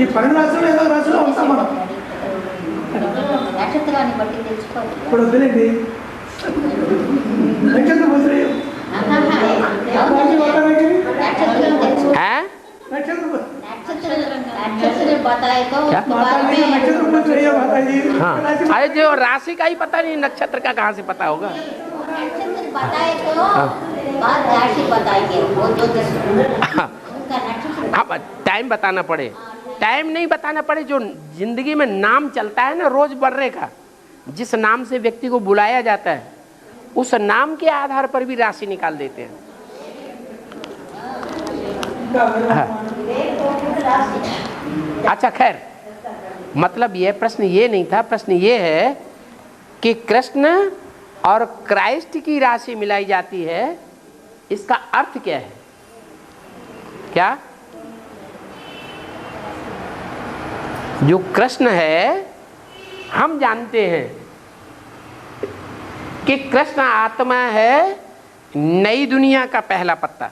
ఈ 12 రాశులు ఏదో రాశిలో ఉంటాం మనం. నక్షత్రాన్ని బట్టి తెలుసుకోవాలి. ఇప్పుడు వద్దులేండి నక్షత్ర మంత్రి हैं? हाँ, अरे जो राशि का ही पता नहीं, नक्षत्र का कहाँ से पता होगा? हाँ, टाइम बताना पड़े, टाइम नहीं बताना पड़े। जो जिंदगी में नाम चलता है ना रोज बढ़ने का, जिस नाम से व्यक्ति को बुलाया जाता है उस नाम के आधार पर भी राशि निकाल देते हैं। हाँ। अच्छा खैर, मतलब ये प्रश्न ये नहीं था, प्रश्न ये है कि कृष्ण और क्राइस्ट की राशि मिलाई जाती है, इसका अर्थ क्या है? क्या जो कृष्ण है, हम जानते हैं कि कृष्ण आत्मा है नई दुनिया का पहला पत्ता।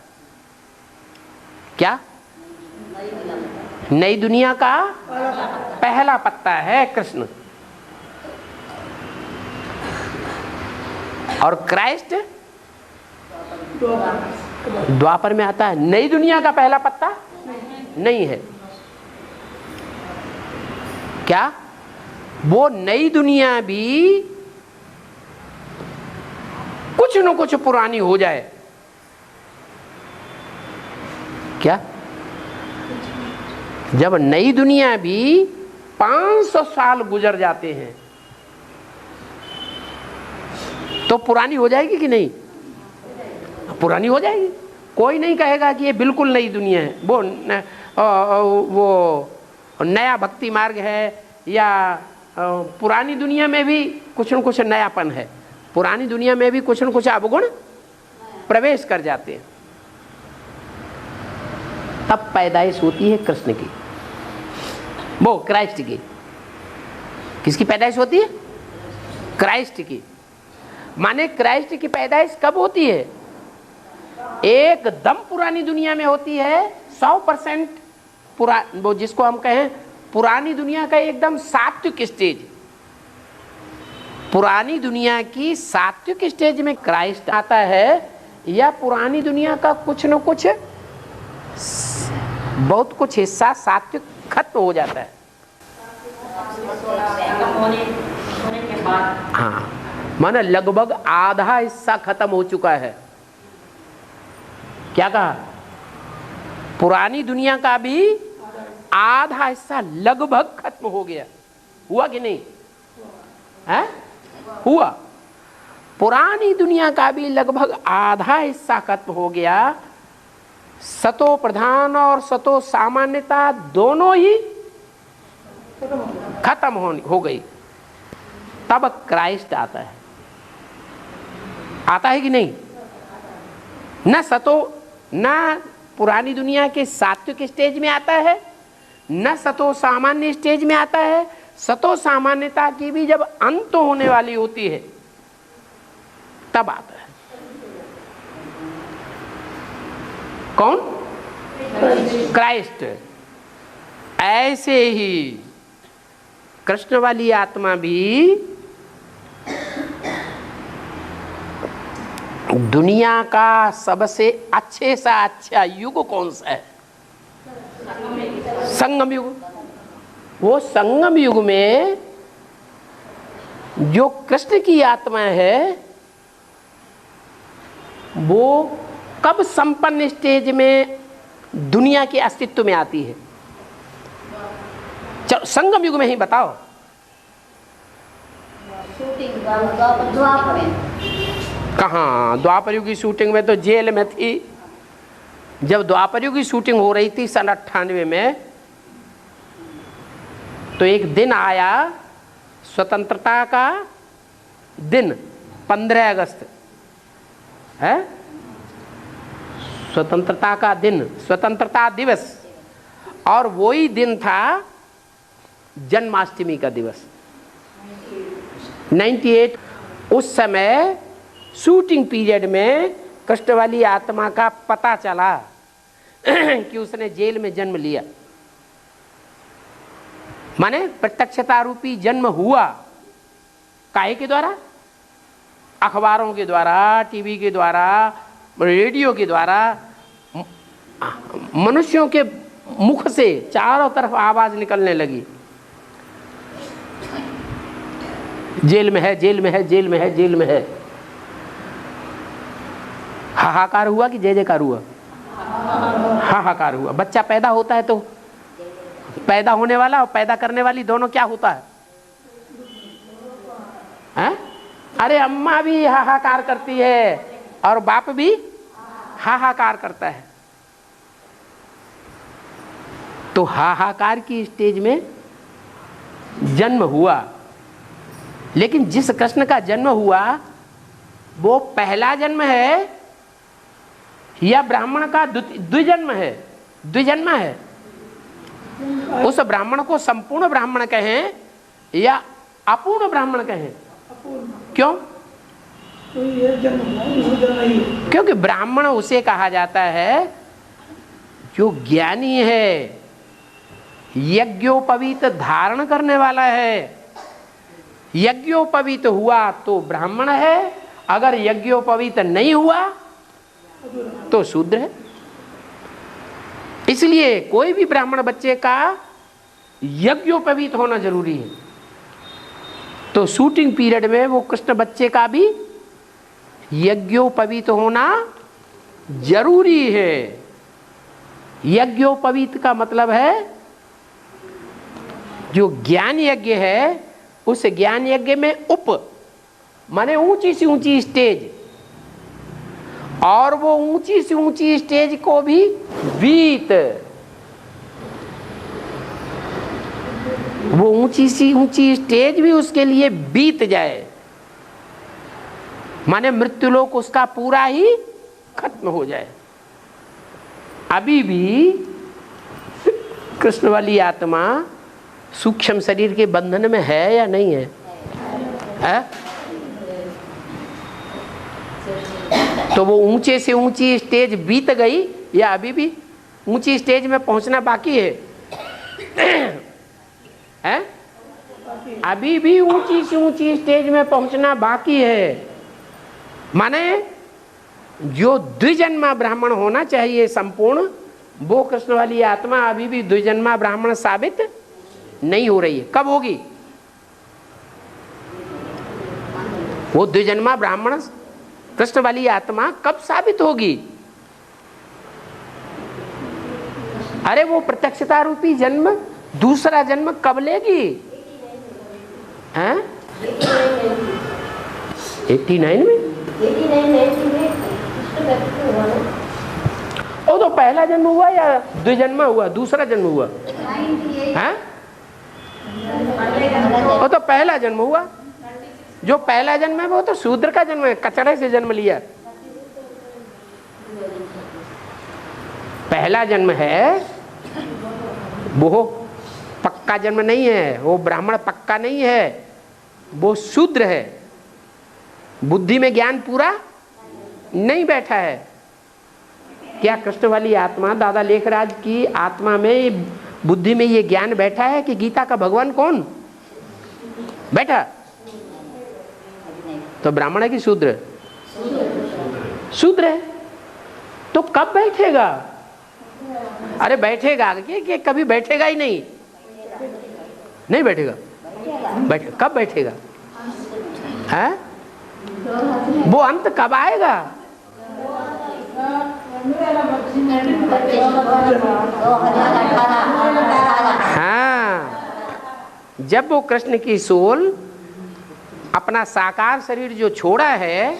क्या नई दुनिया का पहला पत्ता है कृष्ण, और क्राइस्ट द्वापर में आता है। नई दुनिया का पहला पत्ता नहीं है। क्या वो नई दुनिया भी कुछ न कुछ पुरानी हो जाए? क्या जब नई दुनिया भी 500 साल गुजर जाते हैं तो पुरानी हो जाएगी कि नहीं? पुरानी हो जाएगी। कोई नहीं कहेगा कि ये बिल्कुल नई दुनिया है, वो नया भक्ति मार्ग है, या पुरानी दुनिया में भी कुछ न कुछ नयापन है, पुरानी दुनिया में भी कुछ न कुछ अवगुण प्रवेश कर जाते हैं। तब पैदाइश होती है कृष्ण की, वो क्राइस्ट की। किसकी पैदाइश होती है? क्राइस्ट की। माने क्राइस्ट की पैदाइश कब होती है? एकदम पुरानी दुनिया में होती है, 100% वो जिसको हम कहें पुरानी दुनिया का एकदम सात्विक स्टेज, पुरानी दुनिया की सात्विक स्टेज में क्राइस्ट आता है, या पुरानी दुनिया का कुछ न कुछ बहुत कुछ हिस्सा सात्विक खत्म हो जाता है। हाँ, माना लगभग आधा हिस्सा खत्म हो चुका है। क्या कहा? पुरानी दुनिया का भी आधा हिस्सा लगभग खत्म हो गया। हुआ कि नहीं? है? हुआ। पुरानी दुनिया का भी लगभग आधा हिस्सा खत्म हो गया। सतो प्रधान और सतो सामान्यता दोनों ही खत्म हो गई। तब क्राइस्ट आता है। आता है कि नहीं? न सतो, न पुरानी दुनिया के सात्विक स्टेज में आता है, न सतो सामान्य स्टेज में आता है। सतो सामान्यता की भी जब अंत होने वाली होती है तब आता है। कौन? क्राइस्ट। ऐसे ही कृष्ण वाली आत्मा भी दुनिया का सबसे अच्छे सा अच्छा युग कौन सा है? संगम युग। वो संगम युग में जो कृष्ण की आत्मा है वो कब संपन्न स्टेज में दुनिया के अस्तित्व में आती है? चलो संगम युग में ही बताओ। कहाँ? द्वापर युग की शूटिंग में तो जेल में थी। जब द्वापर युग की शूटिंग हो रही थी सन 98 में, तो एक दिन आया स्वतंत्रता का दिन, 15 अगस्त है, स्वतंत्रता का दिन, स्वतंत्रता दिवस, और वही दिन था जन्माष्टमी का दिवस 98। उस समय शूटिंग पीरियड में कृष्ण वाली आत्मा का पता चला कि उसने जेल में जन्म लिया, माने प्रत्यक्षता रूपी जन्म हुआ। काहे के द्वारा? अखबारों के द्वारा, टीवी के द्वारा, रेडियो के द्वारा, मनुष्यों के मुख से चारों तरफ आवाज निकलने लगी, जेल में है, जेल में है, जेल में है, जेल में है। हाहाकार हुआ कि जय जयकार हुआ? हाहाकार हुआ। बच्चा पैदा होता है तो पैदा होने वाला और पैदा करने वाली दोनों क्या होता है? हैं? अरे अम्मा भी हाहाकार करती है और बाप भी हाहाकार करता है। तो हाहाकार की स्टेज में जन्म हुआ। लेकिन जिस कृष्ण का जन्म हुआ वो पहला जन्म है या ब्राह्मण का द्विजन्म है? द्विजन्म है। उस ब्राह्मण को संपूर्ण ब्राह्मण कहें या अपूर्ण ब्राह्मण कहें? क्यों? क्योंकि ब्राह्मण उसे कहा जाता है जो ज्ञानी है, यज्ञोपवीत धारण करने वाला है। यज्ञोपवीत हुआ तो ब्राह्मण है, अगर यज्ञोपवीत नहीं हुआ तो शूद्र है। इसलिए कोई भी ब्राह्मण बच्चे का यज्ञोपवीत होना जरूरी है। तो शूटिंग पीरियड में वो कृष्ण बच्चे का भी यज्ञोपवीत होना जरूरी है। यज्ञोपवीत का मतलब है जो ज्ञान यज्ञ है उस ज्ञान यज्ञ में उप माने ऊंची से ऊंची स्टेज, और वो ऊंची से ऊंची स्टेज को भी बीत, वो ऊंची सी ऊंची स्टेज भी उसके लिए बीत जाए, माने मृत्युलोक उसका पूरा ही खत्म हो जाए। अभी भी कृष्ण वाली आत्मा सूक्ष्म शरीर के बंधन में है या नहीं है? तो वो ऊंचे से ऊंची स्टेज बीत गई या अभी भी ऊंची स्टेज में पहुंचना बाकी है? है? अभी भी ऊंची से ऊंची स्टेज में पहुंचना बाकी है। माने जो द्विजन्मा ब्राह्मण होना चाहिए संपूर्ण, वो कृष्ण वाली आत्मा अभी भी द्विजन्मा ब्राह्मण साबित नहीं हो रही है। कब होगी वो द्विजन्मा ब्राह्मण कृष्ण वाली आत्मा? कब साबित होगी? अरे वो प्रत्यक्षता रूपी जन्म, दूसरा जन्म कब लेगी? हैं? 89 में? वो तो पहला जन्म हुआ या द्विजन्मा हुआ? दूसरा जन्म हुआ? हैं? वो तो पहला जन्म हुआ। जो पहला जन्म है वो तो शूद्र का जन्म है, कचड़े से जन्म लिया। पहला जन्म है वो पक्का जन्म नहीं है, वो ब्राह्मण पक्का नहीं है, वो शूद्र है। बुद्धि में ज्ञान पूरा नहीं बैठा है। क्या कृष्ण वाली आत्मा, दादा लेखराज की आत्मा में, बुद्धि में ये ज्ञान बैठा है कि गीता का भगवान कौन बैठा? तो ब्राह्मण है कि शूद्र? शूद्र है। तो कब बैठेगा? अरे बैठेगा कि कभी बैठेगा ही नहीं? नहीं बैठेगा। कब बैठेगा? है? वो अंत कब आएगा? हाँ, जब वो कृष्ण की सोल अपना साकार शरीर जो छोड़ा है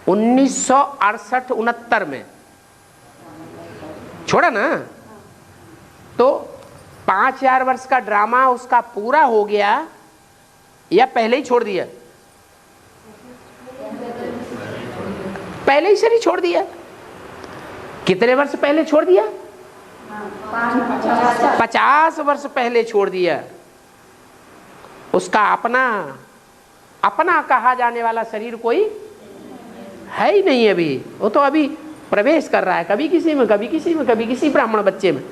1968-69 में छोड़ा ना, तो 5000 वर्ष का ड्रामा उसका पूरा हो गया या पहले ही छोड़ दिया? पहले ही शरीर छोड़ दिया। कितने वर्ष पहले छोड़ दिया? 50 वर्ष पहले छोड़ दिया। उसका अपना कहा जाने वाला शरीर कोई है ही नहीं अभी। वो तो अभी प्रवेश कर रहा है, कभी किसी में, कभी किसी में, कभी किसी ब्राह्मण बच्चे में।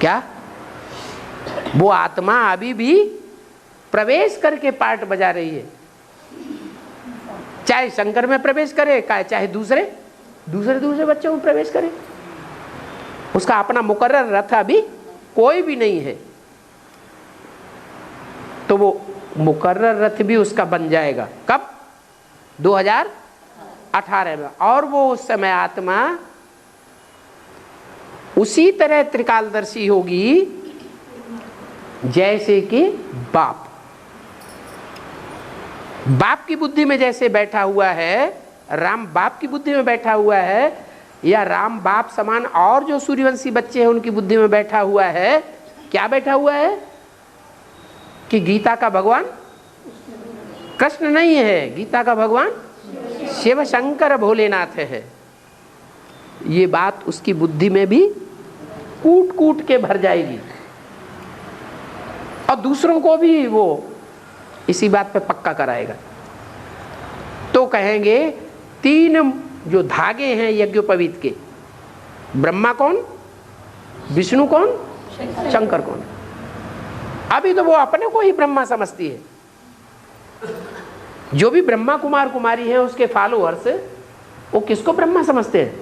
क्या वो आत्मा अभी भी प्रवेश करके पार्ट बजा रही है, चाहे शंकर में प्रवेश करे, चाहे दूसरे बच्चों में प्रवेश करे। उसका अपना मुकर्रर रथ अभी कोई भी नहीं है, तो वो मुकर्रर रथ भी उसका बन जाएगा कब? 2018 में। और वो उस समय आत्मा उसी तरह त्रिकालदर्शी होगी जैसे कि बाप की बुद्धि में जैसे बैठा हुआ है, राम बाप की बुद्धि में बैठा हुआ है, या राम बाप समान और जो सूर्यवंशी बच्चे हैं उनकी बुद्धि में बैठा हुआ है। क्या बैठा हुआ है? कि गीता का भगवान कृष्ण नहीं है, गीता का भगवान शिव शंकर भोलेनाथ है। ये बात उसकी बुद्धि में भी कूट कूट के भर जाएगी और दूसरों को भी वो इसी बात पे पक्का कराएगा। तो कहेंगे 3 जो धागे हैं यज्ञोपवीत के, ब्रह्मा कौन, विष्णु कौन, शंकर कौन। अभी तो वो अपने को ही ब्रह्मा समझती है। जो भी ब्रह्मा कुमार कुमारी है उसके फॉलोअर्स, वो किसको ब्रह्मा समझते हैं?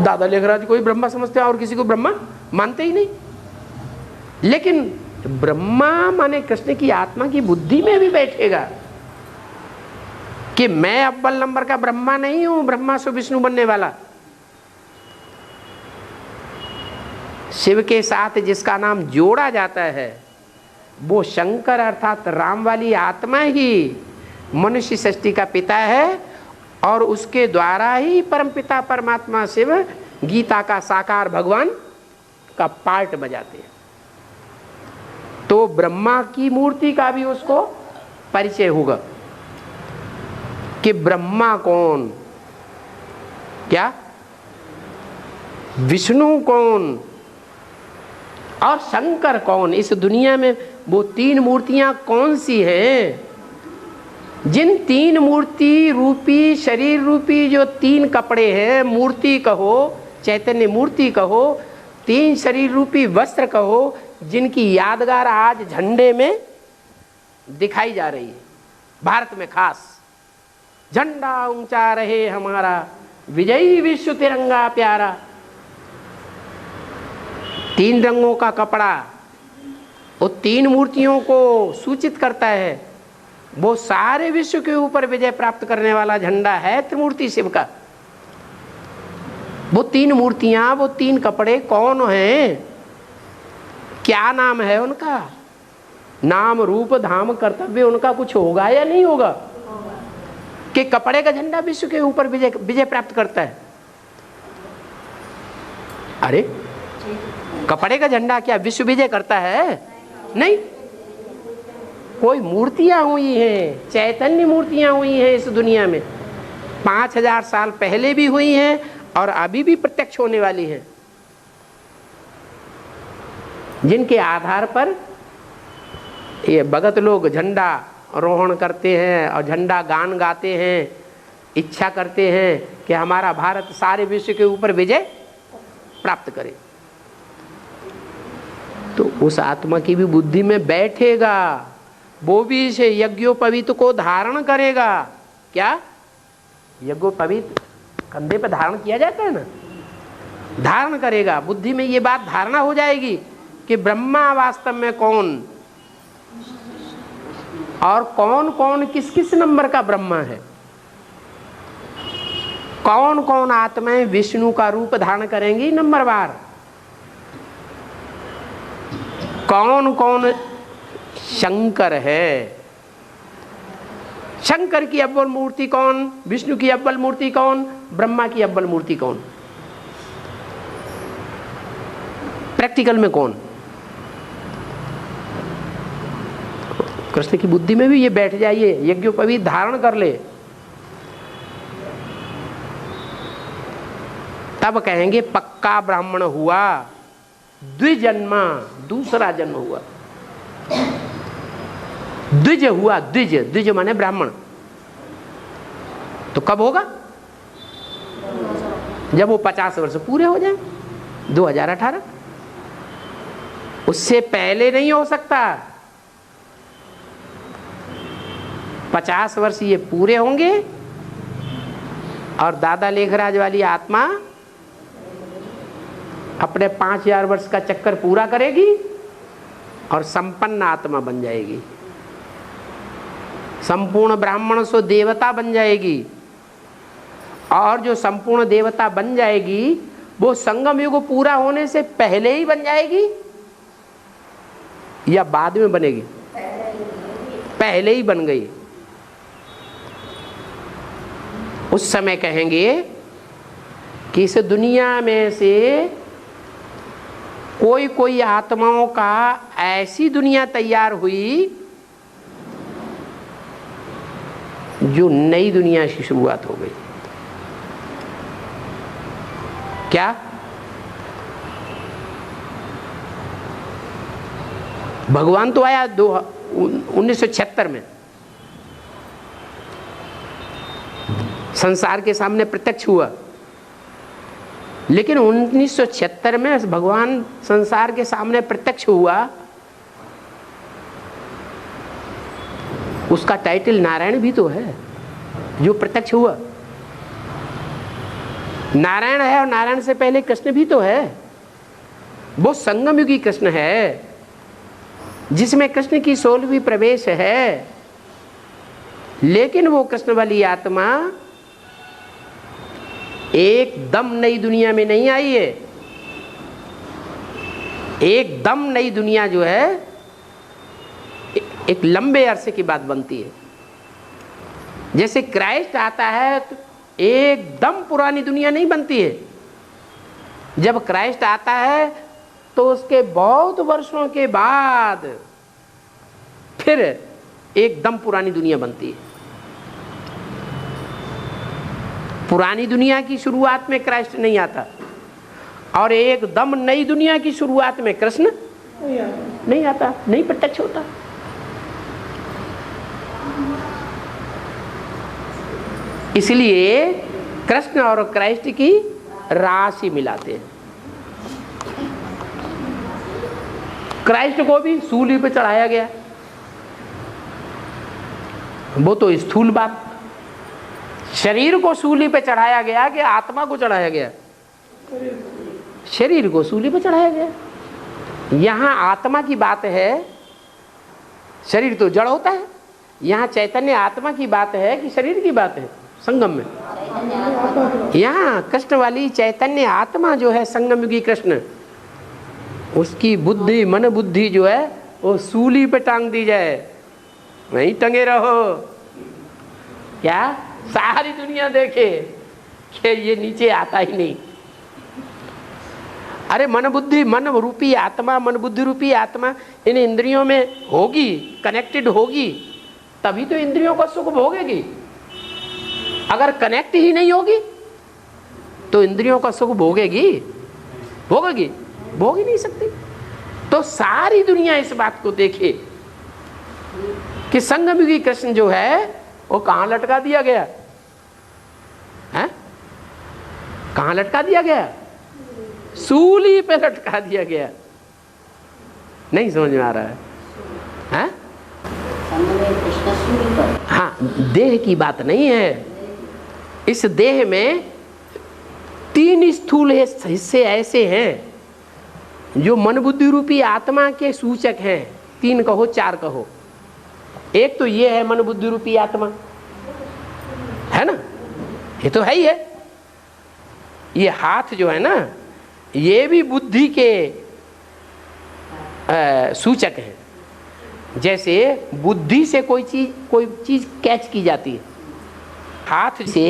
दादा लेखराज को ही ब्रह्मा समझते हैं और किसी को ब्रह्मा मानते ही नहीं। लेकिन ब्रह्मा माने कृष्ण की आत्मा की बुद्धि में भी बैठेगा कि मैं अव्वल नंबर का ब्रह्मा नहीं हूं, ब्रह्मा से विष्णु बनने वाला। शिव के साथ जिसका नाम जोड़ा जाता है वो शंकर अर्थात राम वाली आत्मा ही मनुष्य सृष्टि का पिता है और उसके द्वारा ही परमपिता परमात्मा शिव गीता का साकार भगवान का पार्ट बजाते हैं। तो ब्रह्मा की मूर्ति का भी उसको परिचय होगा कि ब्रह्मा कौन, क्या विष्णु कौन और शंकर कौन। इस दुनिया में वो 3 मूर्तियां कौन सी हैं? जिन 3 मूर्ति रूपी शरीर रूपी जो 3 कपड़े हैं, मूर्ति कहो, चैतन्य मूर्ति कहो, 3 शरीर रूपी वस्त्र कहो, जिनकी यादगार आज झंडे में दिखाई जा रही है। भारत में खास झंडा ऊंचा रहे हमारा, विजयी विश्व तिरंगा प्यारा। 3 रंगों का कपड़ा वो 3 मूर्तियों को सूचित करता है। वो सारे विश्व के ऊपर विजय प्राप्त करने वाला झंडा है त्रिमूर्ति शिव का। वो 3 मूर्तियां, वो 3 कपड़े कौन हैं? क्या नाम है उनका? नाम रूप धाम कर्तव्य उनका कुछ होगा या नहीं होगा? कि कपड़े का झंडा विश्व के ऊपर विजय प्राप्त करता है? अरे कपड़े का झंडा क्या विश्व विजय करता है? नहीं। कोई मूर्तियां हुई हैं, चैतन्य मूर्तियां हुई हैं इस दुनिया में, 5000 साल पहले भी हुई हैं और अभी भी प्रत्यक्ष होने वाली हैं, जिनके आधार पर ये भगत लोग झंडा रोहण करते हैं और झंडा गान गाते हैं, इच्छा करते हैं कि हमारा भारत सारे विश्व के ऊपर विजय प्राप्त करे। तो उस आत्मा की भी बुद्धि में बैठेगा, वो भी इसे यज्ञोपवीत को धारण करेगा। क्या यज्ञोपवीत कंधे पे धारण किया जाता है ना, धारण करेगा। बुद्धि में ये बात धारणा हो जाएगी कि ब्रह्मा वास्तव में कौन और कौन कौन किस किस नंबर का ब्रह्मा है, कौन कौन आत्माएं विष्णु का रूप धारण करेंगी नंबरवार, कौन कौन शंकर है। शंकर की अव्वल मूर्ति कौन, विष्णु की अव्वल मूर्ति कौन, ब्रह्मा की अव्वल मूर्ति कौन, प्रैक्टिकल में कौन। कृष्ण की बुद्धि में भी ये बैठ जाइए, यज्ञोपवीत धारण कर ले, तब कहेंगे पक्का ब्राह्मण हुआ, द्विजन्मा, दूसरा जन्म हुआ। द्विज हुआ, द्विज, द्विज माने ब्राह्मण। तो कब होगा? जब वो 50 वर्ष पूरे हो जाए, 2018। उससे पहले नहीं हो सकता। 50 वर्ष ये पूरे होंगे और दादा लेखराज वाली आत्मा अपने 5000 वर्ष का चक्कर पूरा करेगी और संपन्न आत्मा बन जाएगी, संपूर्ण ब्राह्मण सो देवता बन जाएगी। और जो संपूर्ण देवता बन जाएगी वो संगम युग पूरा होने से पहले ही बन जाएगी या बाद में बनेगी? पहले ही बन गई। उस समय कहेंगे कि इस दुनिया में से कोई कोई आत्माओं का ऐसी दुनिया तैयार हुई जो नई दुनिया की शुरुआत हो गई। क्या? भगवान तो आया 1976 में, संसार के सामने प्रत्यक्ष हुआ, लेकिन 1976 में भगवान संसार के सामने प्रत्यक्ष हुआ, उसका टाइटल नारायण भी तो है जो प्रत्यक्ष हुआ। नारायण है और नारायण से पहले कृष्ण भी तो है। वो संगम युगी कृष्ण है जिसमें कृष्ण की 16वीं प्रवेश है, लेकिन वो कृष्ण वाली आत्मा एकदम नई दुनिया में नहीं आई है। एकदम नई दुनिया जो है एक लंबे अरसे की बात बनती है। जैसे क्राइस्ट आता है तो एकदम पुरानी दुनिया नहीं बनती है। जब क्राइस्ट आता है तो उसके बहुत वर्षों के बाद फिर एकदम पुरानी दुनिया बनती है। पुरानी दुनिया की शुरुआत में क्राइस्ट नहीं आता और एकदम नई दुनिया की शुरुआत में कृष्ण नहीं आता, नहीं प्रत्यक्ष होता। इसलिए कृष्ण और क्राइस्ट की राशि मिलाते हैं। क्राइस्ट को भी सूली पे चढ़ाया गया, वो तो स्थूल बात। शरीर को सूली पे चढ़ाया गया कि आत्मा को चढ़ाया गया? शरीर को सूली पे चढ़ाया गया। यहां आत्मा की बात है, शरीर तो जड़ होता है। यहां चैतन्य आत्मा की बात है कि शरीर की बात है? संगम में यहाँ कृष्ण वाली चैतन्य आत्मा जो है संगम युगी कृष्ण, उसकी बुद्धि मन बुद्धि जो है वो सूली पे टांग दी जाए, वहीं टंगे रहो। क्या सारी दुनिया देखे कि ये नीचे आता ही नहीं। अरे मन बुद्धि मन रूपी आत्मा, मन बुद्धि रूपी आत्मा इन इंद्रियों में होगी, कनेक्टेड होगी, तभी तो इंद्रियों का सुख भोगेगी। अगर कनेक्ट ही नहीं होगी तो इंद्रियों का सुख भोगेगी? भोगेगी? भोग ही नहीं सकती। तो सारी दुनिया इस बात को देखे कि संगम युगी कृष्ण जो है वो कहां लटका दिया गया है? कहां लटका दिया गया? सूली पे लटका दिया गया। नहीं समझ में आ रहा है? हाँ, देह की बात नहीं है। इस देह में 3 स्थूल हिस्से ऐसे हैं जो मन बुद्धि रूपी आत्मा के सूचक हैं। 3 कहो 4 कहो। एक तो ये है मन बुद्धि रूपी आत्मा, है ना? ये तो है ही है। ये हाथ जो है ना, ये भी बुद्धि के सूचक हैं। जैसे बुद्धि से कोई चीज कैच की जाती है, हाथ से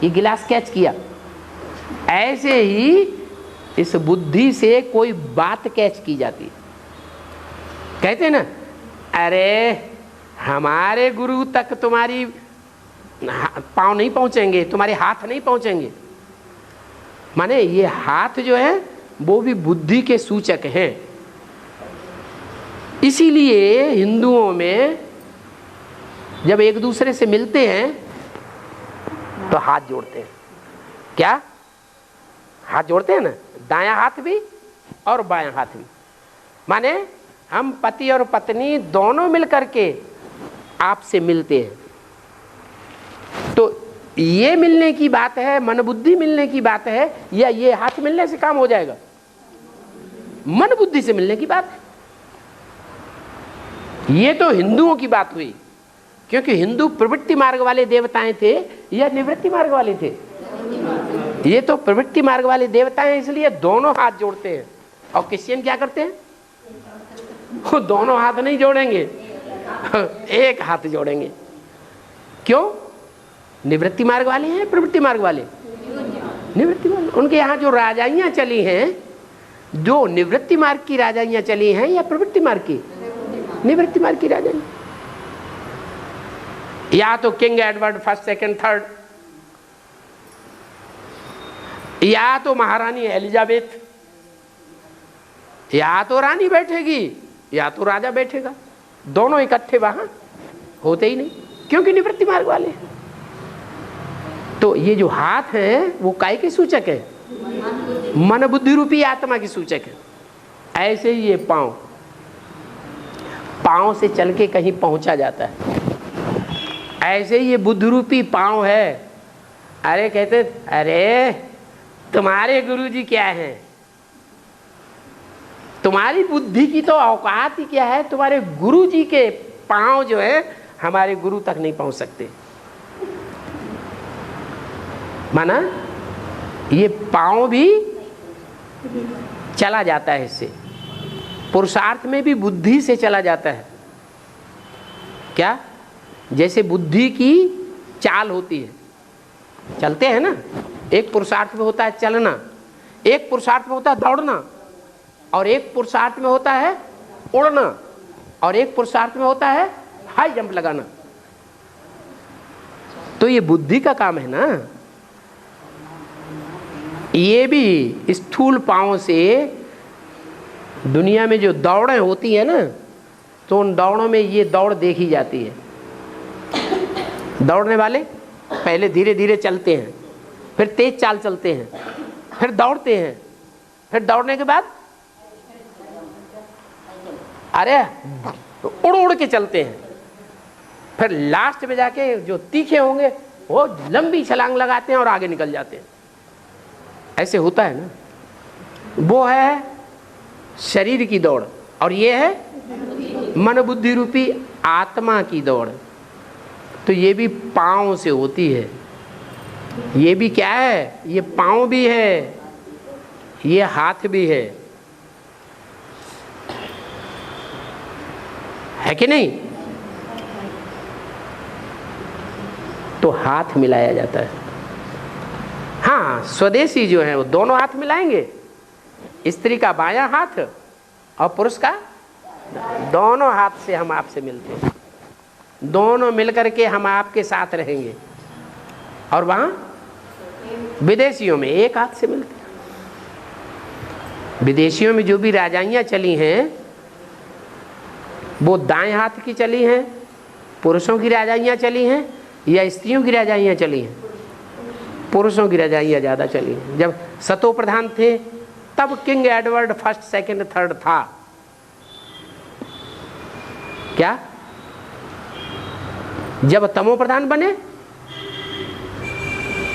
ये गिलास कैच किया, ऐसे ही इस बुद्धि से कोई बात कैच की जाती है। कहते हैं ना, अरे हमारे गुरु तक तुम्हारी पाँव नहीं पहुंचेंगे, तुम्हारे हाथ नहीं पहुंचेंगे। माने ये हाथ जो है वो भी बुद्धि के सूचक हैं। इसीलिए हिंदुओं में जब एक दूसरे से मिलते हैं तो हाथ जोड़ते हैं। क्या हाथ जोड़ते हैं ना, दायां हाथ भी और बायां हाथ भी। माने हम पति और पत्नी दोनों मिलकर के आपसे मिलते हैं। तो ये मिलने की बात है, मन बुद्धि मिलने की बात है, या ये हाथ मिलने से काम हो जाएगा? मन बुद्धि से मिलने की बात है। ये तो हिंदुओं की बात हुई, क्योंकि हिंदू प्रवृत्ति मार्ग वाले देवताएं थे या निवृत्ति मार्ग वाले थे? ये तो प्रवृत्ति मार्ग वाले देवता हैं, इसलिए दोनों हाथ जोड़ते हैं। और क्रिश्चियन क्या करते हैं? वो दोनों हाथ नहीं जोड़ेंगे, एक हाथ जोड़ेंगे। क्यों? निवृत्ति मार्ग वाले हैं, प्रवृत्ति मार्ग वाले? निवृत्ति मार्ग। उनके यहाँ जो राजाइयाँ चली हैं, जो निवृत्ति मार्ग की राजाइयाँ चली हैं या प्रवृत्ति मार्ग की? निवृत्ति मार्ग की राजाइयाँ। या तो king Edward first, second, third, या तो महारानी एलिजाबेथ, या तो रानी बैठेगी या तो राजा बैठेगा। दोनों इकट्ठे वहां होते ही नहीं, क्योंकि निवृत्ति मार्ग वाले हैं। तो ये जो हाथ है वो काय के सूचक है? मन बुद्धि रूपी आत्मा की सूचक है। ऐसे ही ये पांव, पांव से चल के कहीं पहुंचा जाता है। ऐसे ही ये बुद्धि रूपी पांव है। अरे कहते, अरे तुम्हारे गुरुजी क्या हैं? तुम्हारी बुद्धि की तो औकात ही क्या है? तुम्हारे गुरुजी के पांव जो है हमारे गुरु तक नहीं पहुंच सकते। माना ये पांव भी चला जाता है इससे। पुरुषार्थ में भी बुद्धि से चला जाता है। क्या? जैसे बुद्धि की चाल होती है, चलते हैं ना। एक पुरुषार्थ में होता है चलना, एक पुरुषार्थ में होता है दौड़ना, और एक पुरुषार्थ में होता है उड़ना, और एक पुरुषार्थ में होता है हाई जंप लगाना। तो ये बुद्धि का काम है ना। ये भी स्थूल पांव से दुनिया में जो दौड़ें होती है ना, तो उन दौड़ों में ये दौड़ देखी जाती है। दौड़ने वाले पहले धीरे धीरे चलते हैं, फिर तेज चाल चलते हैं, फिर दौड़ते हैं, फिर दौड़ने के बाद अरे उड़ उड़ के चलते हैं, फिर लास्ट में जाके जो तीखे होंगे वो लंबी छलांग लगाते हैं और आगे निकल जाते हैं। ऐसे होता है ना। वो है शरीर की दौड़, और ये है मन बुद्धि रूपी आत्मा की दौड़। तो ये भी पांव से होती है। ये भी क्या है? ये पांव भी है, ये हाथ भी है कि नहीं? तो हाथ मिलाया जाता है। हाँ, स्वदेशी जो है वो दोनों हाथ मिलाएंगे। स्त्री का बायां हाथ और पुरुष का, दोनों हाथ से हम आपसे मिलते हैं। दोनों मिलकर के हम आपके साथ रहेंगे। और वहां विदेशियों में एक हाथ से मिलते हैं। विदेशियों में जो भी राजाइयां चली हैं वो दाएं हाथ की चली हैं, पुरुषों की राजाइयां चली हैं, या स्त्रियों की राजाइयां चली हैं? पुरुषों की राजाइयां ज्यादा चली हैं। जब सतो प्रधान थे तब king Edward first, second, third था। क्या? जब तमो प्रधान बने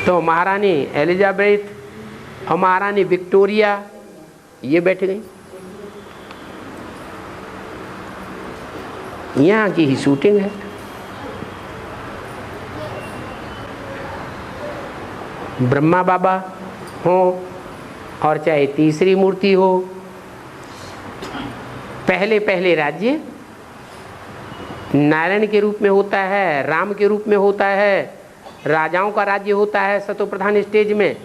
तो महारानी एलिजाबेथ और महारानी विक्टोरिया ये बैठ गई। यहाँ की ही शूटिंग है। ब्रह्मा बाबा हो और चाहे तीसरी मूर्ति हो, पहले पहले राज्य नारायण के रूप में होता है, राम के रूप में होता है, राजाओं का राज्य होता है सतो प्रधान स्टेज में।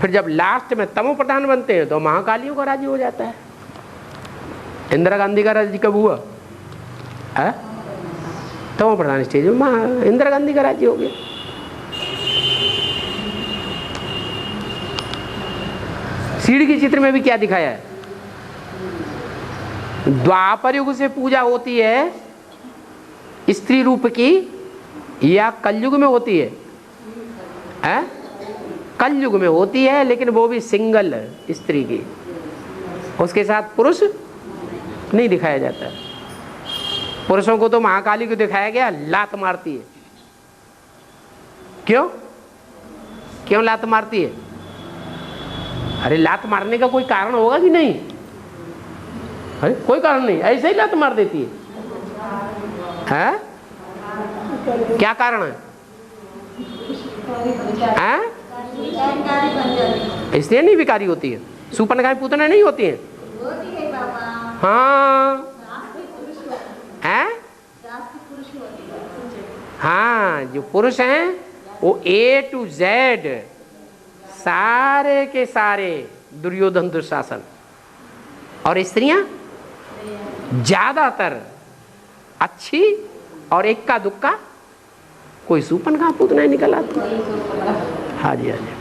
फिर जब लास्ट में तमो प्रधान बनते हैं तो महाकालियों का राज्य हो जाता है। इंदिरा गांधी का राज्य कब हुआ? तमो प्रधान स्टेज में इंदिरा गांधी का राज्य हो गया। सीढ़ी के चित्र में भी क्या दिखाया है? द्वापर युग से पूजा होती है स्त्री रूप की, या कलयुग में होती है? है? कलयुग में होती है, लेकिन वो भी सिंगल स्त्री की, उसके साथ पुरुष नहीं दिखाया जाता। पुरुषों को तो महाकाली को दिखाया गया, लात मारती है। क्यों क्यों लात मारती है? अरे लात मारने का कोई कारण होगा कि नहीं? अरे कोई कारण नहीं, ऐसे ही लात मार देती है? क्या कारण है? इसलिए नहीं विकारी होती है, सुपनगा पूतना नहीं होती है। हाँ हाँ, जो पुरुष हैं वो A to Z सारे के सारे दुर्योधन दुशासन, और स्त्रियां ज्यादातर अच्छी और इक्का दुक्का कोई सुपनगा पूतना निकल आती। हाँ जी हाँ जी।